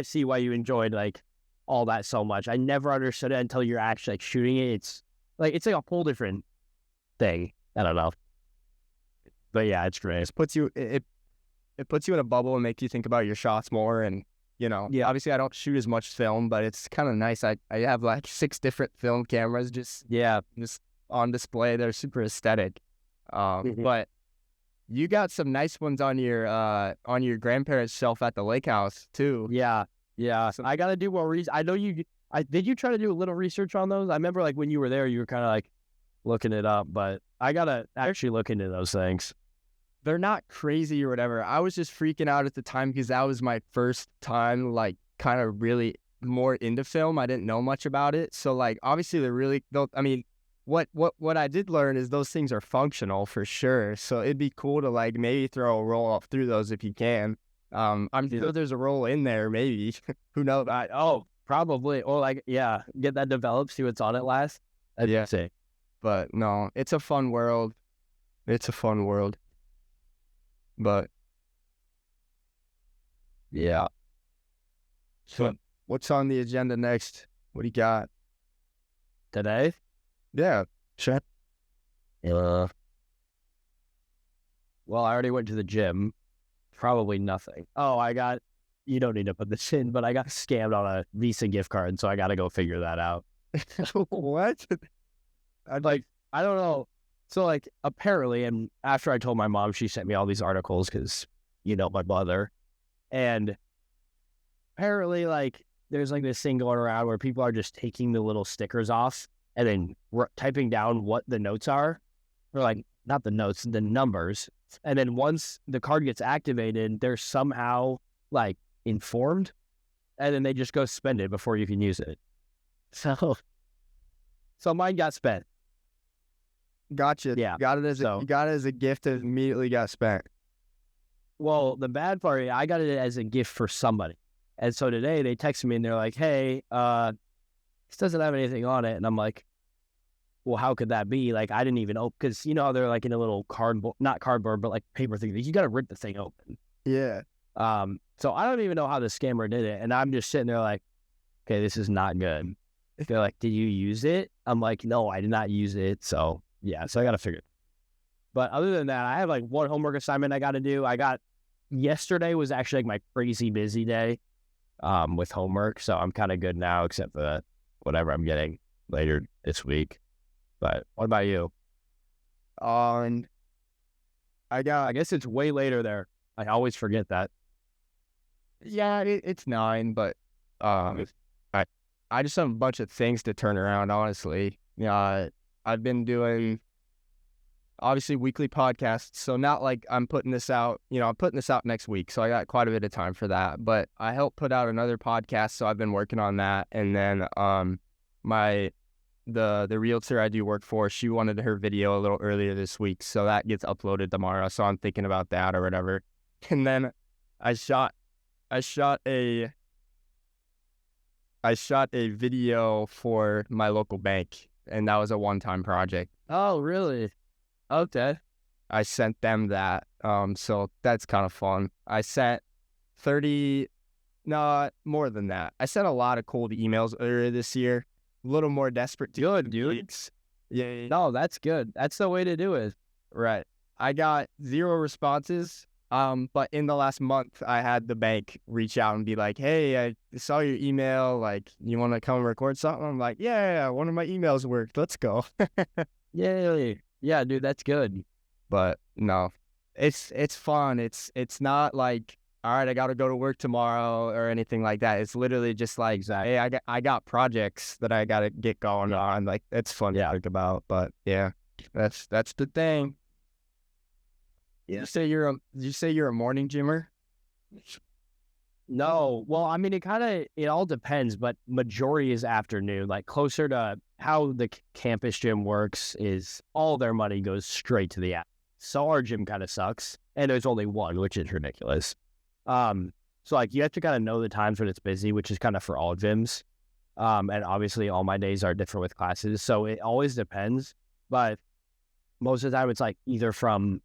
see why you enjoyed like all that so much. I never understood it until you're actually like shooting it. It's like a whole different thing. I don't know. But yeah, it's great. It puts you in a bubble and makes you think about your shots more. And obviously I don't shoot as much film, but it's kind of nice. I have like 6 different film cameras just on display. They're super aesthetic. But you got some nice ones on your grandparents' shelf at the lake house too. Yeah. I gotta do more research. I know did you try to do a little research on those? I remember like when you were there, you were kind of like looking it up, but I gotta actually look into those things. They're not crazy or whatever. I was just freaking out at the time because that was my first time, like, kind of really more into film. I didn't know much about it. So, like, obviously what I did learn is those things are functional for sure. So it'd be cool to, like, maybe throw a roll up through those if you can. I'm sure there's a roll in there, maybe. Who knows? Probably. Or, like, yeah, get that developed, see what's on it last. Yeah. But, no, it's a fun world. But yeah. So what's on the agenda next? What do you got today? Yeah, sure. Well, I already went to the gym. Probably nothing. Oh, you don't need to put this in, but I got scammed on a Visa gift card, so I got to go figure that out. What? I don't know. So, like, apparently, and after I told my mom, she sent me all these articles because, my mother. And apparently, like, there's, like, this thing going around where people are just taking the little stickers off and then typing down what the notes are. Or, like, not the notes, the numbers. And then once the card gets activated, they're somehow, like, informed. and then they just go spend it before you can use it. So mine got spent. Gotcha. Yeah. You got it as a gift and immediately got spent. Well, the bad part, I got it as a gift for somebody. And so today they texted me and they're like, hey, this doesn't have anything on it. And I'm like, well, how could that be? Like, I didn't even open, because you know how they're like in a little cardboard, not cardboard, but like paper thing. You got to rip the thing open. Yeah. So I don't even know how the scammer did it. And I'm just sitting there like, okay, this is not good. They're like, did you use it? I'm like, no, I did not use it. So yeah, so I got to figure it. But other than that, I have like one homework assignment I got to do. Yesterday was actually like my crazy busy day with homework. So I'm kind of good now, except for whatever I'm getting later this week. But what about you? I guess it's way later there. I always forget that. Yeah, it's 9, but I just have a bunch of things to turn around, honestly. I've been doing, obviously, weekly podcasts, so not like I'm putting this out, I'm putting this out next week, so I got quite a bit of time for that. But I helped put out another podcast, so I've been working on that. And then the realtor I do work for, she wanted her video a little earlier this week, so that gets uploaded tomorrow, so I'm thinking about that or whatever. And then I shot a video for my local bank, and that was a one-time project. Oh, really? Okay. I sent them that, so that's kind of fun. I sent 30, no, more than that. I sent a lot of cold emails earlier this year, a little more desperate to good, dude. gigs. Yeah. No, that's good. That's the way to do it. Right. I got 0 responses. But in the last month, I had the bank reach out and be like, hey, I saw your email. Like, you want to come record something? I'm like, yeah, one of my emails worked. Let's go. Yay. Yeah, dude, that's good. But no, it's fun. It's not like, all right, I got to go to work tomorrow or anything like that. It's literally just like, hey, I got projects that I got to get going on. Like, it's fun to think about. But yeah, that's the thing. Yeah. Did you say you're a morning gymmer? No. Well, I mean, it all depends, but majority is afternoon. Like closer to how the campus gym works is all their money goes straight to the app. So our gym kind of sucks, and there's only one, which is ridiculous. So like you have to kind of know the times when it's busy, which is kind of for all gyms. And obviously all my days are different with classes, so it always depends. But most of the time it's like either from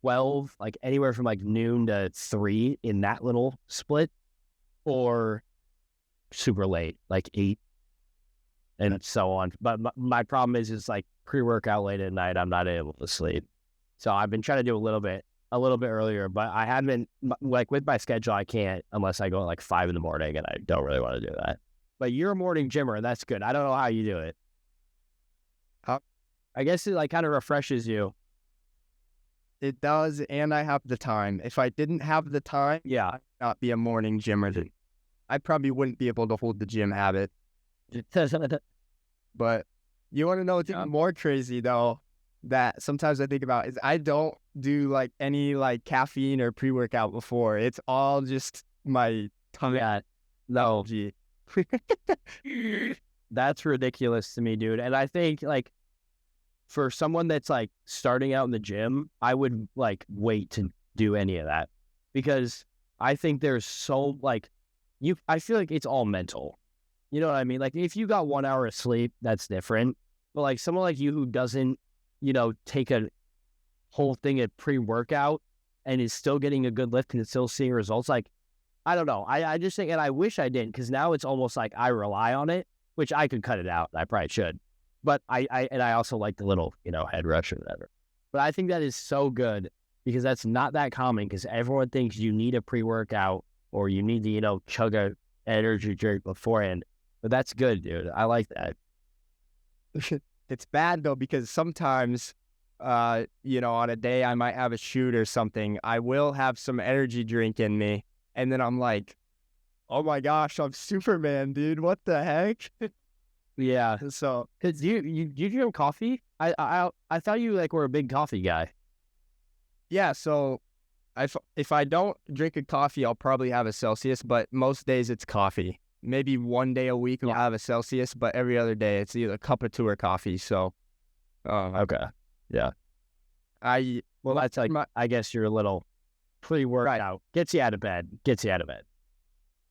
12, like anywhere from like noon to 3 in that little split, or super late, like 8, and so on. But my problem is like pre-workout late at night, I'm not able to sleep. So I've been trying to do a little bit earlier, but I haven't, like with my schedule, I can't unless I go at like 5 in the morning, and I don't really want to do that. But you're a morning gymmer, and that's good. I don't know how you do it. I guess it like kind of refreshes you. It does, and I have the time. If I didn't have the time, I'd not be a morning gymmer. I probably wouldn't be able to hold the gym habit. But you want to know what's even more crazy, though, that sometimes I think about is I don't do like any like caffeine or pre-workout before. It's all just my tongue. Yeah. No. That's ridiculous to me, dude. And I think like for someone that's like starting out in the gym, I would like wait to do any of that, because I think there's so like I feel like it's all mental. You know what I mean? Like if you got 1 hour of sleep, that's different. But like someone like you who doesn't, take a whole thing at pre-workout and is still getting a good lift and is still seeing results, like, I don't know. I just think, and I wish I didn't, because now it's almost like I rely on it, which I could cut it out. I probably should. But I also like the little, head rush or whatever. But I think that is so good, because that's not that common, because everyone thinks you need a pre-workout or you need to, chug a energy drink beforehand. But that's good, dude. I like that. It's bad, though, because sometimes, on a day I might have a shoot or something, I will have some energy drink in me. And then I'm like, oh my gosh, I'm Superman, dude. What the heck? Yeah. So, do you drink coffee? I thought you like were a big coffee guy. Yeah. So if I don't drink a coffee, I'll probably have a Celsius, but most days it's coffee. Maybe one day a week I'll have a Celsius, but every other day it's either a cup of tea or coffee. So, Okay. Yeah. That's like, I guess you're a little pre-workout. Gets you out of bed.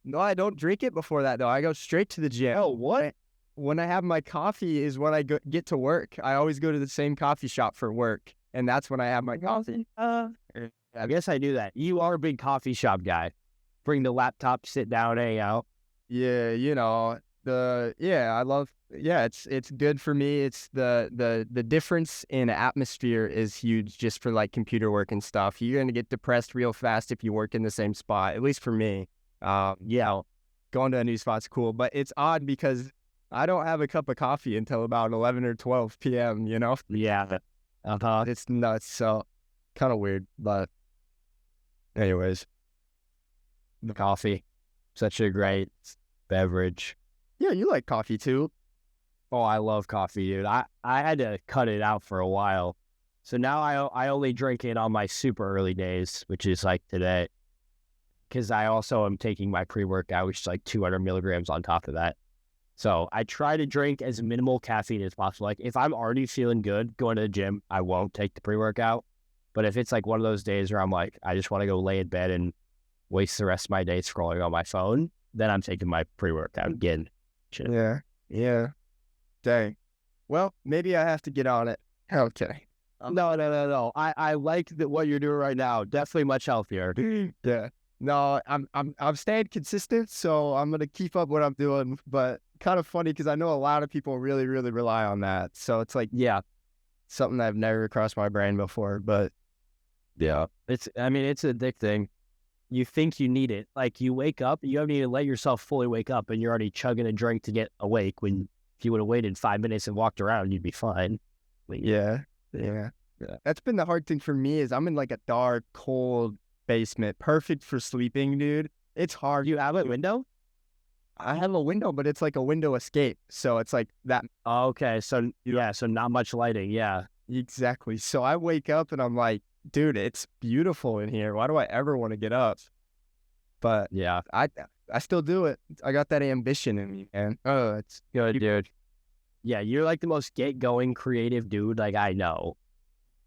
No, I don't drink it before that, though. I go straight to the gym. Oh, what? When I have my coffee is when I get to work. I always go to the same coffee shop for work, and that's when I have my coffee. I guess I do that. You are a big coffee shop guy. Bring the laptop, sit down, hang out. Yeah, I love. Yeah, it's good for me. It's the difference in atmosphere is huge just for like computer work and stuff. You're gonna get depressed real fast if you work in the same spot. At least for me. Going to a new spot's cool, but it's odd because I don't have a cup of coffee until about 11 or 12 p.m., Yeah. It's nuts, so kind of weird, but anyways. The coffee, such a great beverage. Yeah, you like coffee too. Oh, I love coffee, dude. I had to cut it out for a while. So now I only drink it on my super early days, which is like today. Because I also am taking my pre-workout, which is like 200 milligrams on top of that. So I try to drink as minimal caffeine as possible. Like if I'm already feeling good going to the gym, I won't take the pre-workout. But if it's like one of those days where I'm like, I just want to go lay in bed and waste the rest of my day scrolling on my phone, then I'm taking my pre-workout again. Yeah. Dang. Well, maybe I have to get on it. Okay. No. I like what you're doing right now. Definitely much healthier. Yeah. No, I'm staying consistent, so I'm gonna keep up what I'm doing. But kind of funny because I know a lot of people really, really rely on that. So it's like, something that I've never crossed my brain before. But yeah, it's addicting. You think you need it. Like you wake up, you haven't even let yourself fully wake up, and you're already chugging a drink to get awake. When if you would have waited 5 minutes and walked around, you'd be fine. Yeah. That's been the hard thing for me is I'm in like a dark, cold basement, perfect for sleeping, dude. It's hard. You have a window? I have a window, but it's like a window escape. So it's like that. Okay. So so not much lighting. Yeah. Exactly. So I wake up and I'm like, dude, it's beautiful in here. Why do I ever want to get up? But yeah, I still do it. I got that ambition in me, man. Oh, it's good, dude. Yeah, you're like the most get-going creative dude like I know,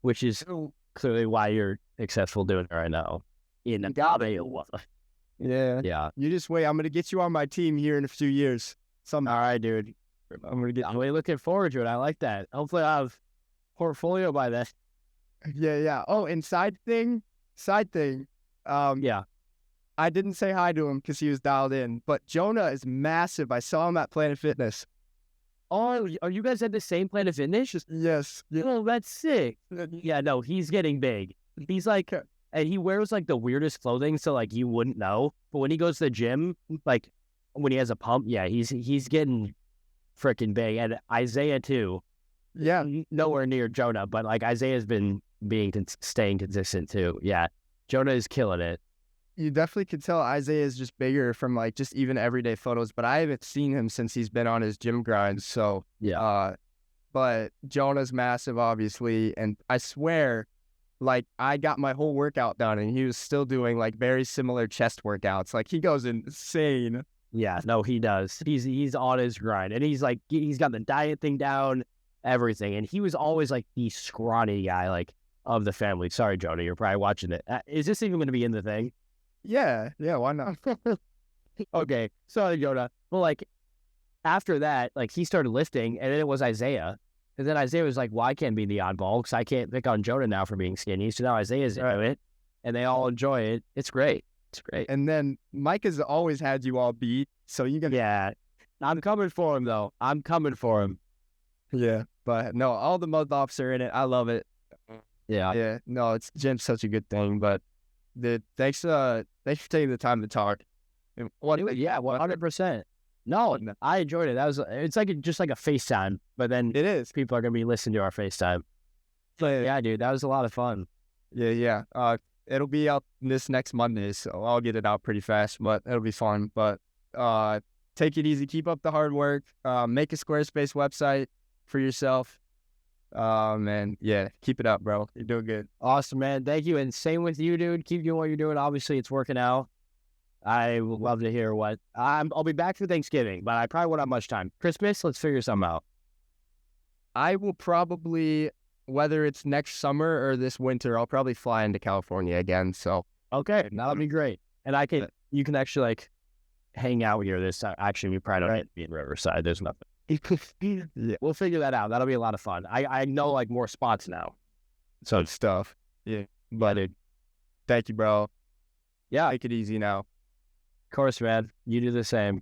which is clearly why you're successful doing it right now. Yeah. You just wait. I'm gonna get you on my team here in a few years. All right, dude. I'm really looking forward to it. I like that. Hopefully, I'll have portfolio by then. Yeah. Oh, and side thing. I didn't say hi to him because he was dialed in, but Jonah is massive. I saw him at Planet Fitness. Oh, are you guys at the same Planet Fitness? Yes. Oh, that's sick. Yeah, no, he's getting big. He's like, and he wears like the weirdest clothing, so like you wouldn't know. But when he goes to the gym, like when he has a pump, he's getting freaking big. And Isaiah too. Yeah, nowhere near Jonah, but like Isaiah's been staying consistent too. Yeah, Jonah is killing it. You definitely could tell Isaiah is just bigger from like just even everyday photos, but I haven't seen him since he's been on his gym grind. So but Jonah's massive, obviously, and I swear, like I got my whole workout done, and he was still doing like very similar chest workouts. Like he goes insane. Yeah, no, he does. He's on his grind, and he's got the diet thing down, everything, and he was always like the scrawny guy, like of the family. Sorry, Jonah, you're probably watching it. Is this even going to be in the thing? Yeah, why not? Okay, sorry, Jonah. Well, like after that, like he started lifting, and then it was Isaiah. And then Isaiah was like, well, I can't be the oddball because I can't pick on Jonah now for being skinny. So now Isaiah's into it, and they all enjoy it. It's great. And then Mike has always had you all beat, so you can... Yeah, I'm coming for him, though. I'm coming for him. Yeah, but no, all the Mudlaffs are in it. I love it. Yeah. No, gym's such a good thing, but thanks for taking the time to talk. 100%. No, I enjoyed it. It's like just like a FaceTime, but then it is. People are gonna be listening to our FaceTime. But yeah, dude, that was a lot of fun. Yeah. It'll be out this next Monday, so I'll get it out pretty fast, but it'll be fun. But take it easy, keep up the hard work, make a Squarespace website for yourself. Oh, man. Yeah, keep it up, bro. You're doing good. Awesome, man. Thank you. And same with you, dude. Keep doing what you're doing. Obviously, it's working out. I would love to hear what. I'll be back for Thanksgiving, but I probably won't have much time. Christmas, let's figure something out. I will probably, whether it's next summer or this winter, I'll probably fly into California again. So Okay, that'll be great. And you can actually like hang out here this time. Actually, we probably don't need to be in Riverside. There's nothing. yeah, We'll figure that out. That'll be a lot of fun. I know like more spots now. so stuff. Yeah, but thank you, bro. Yeah, Take it easy now. of course, man. You do the same.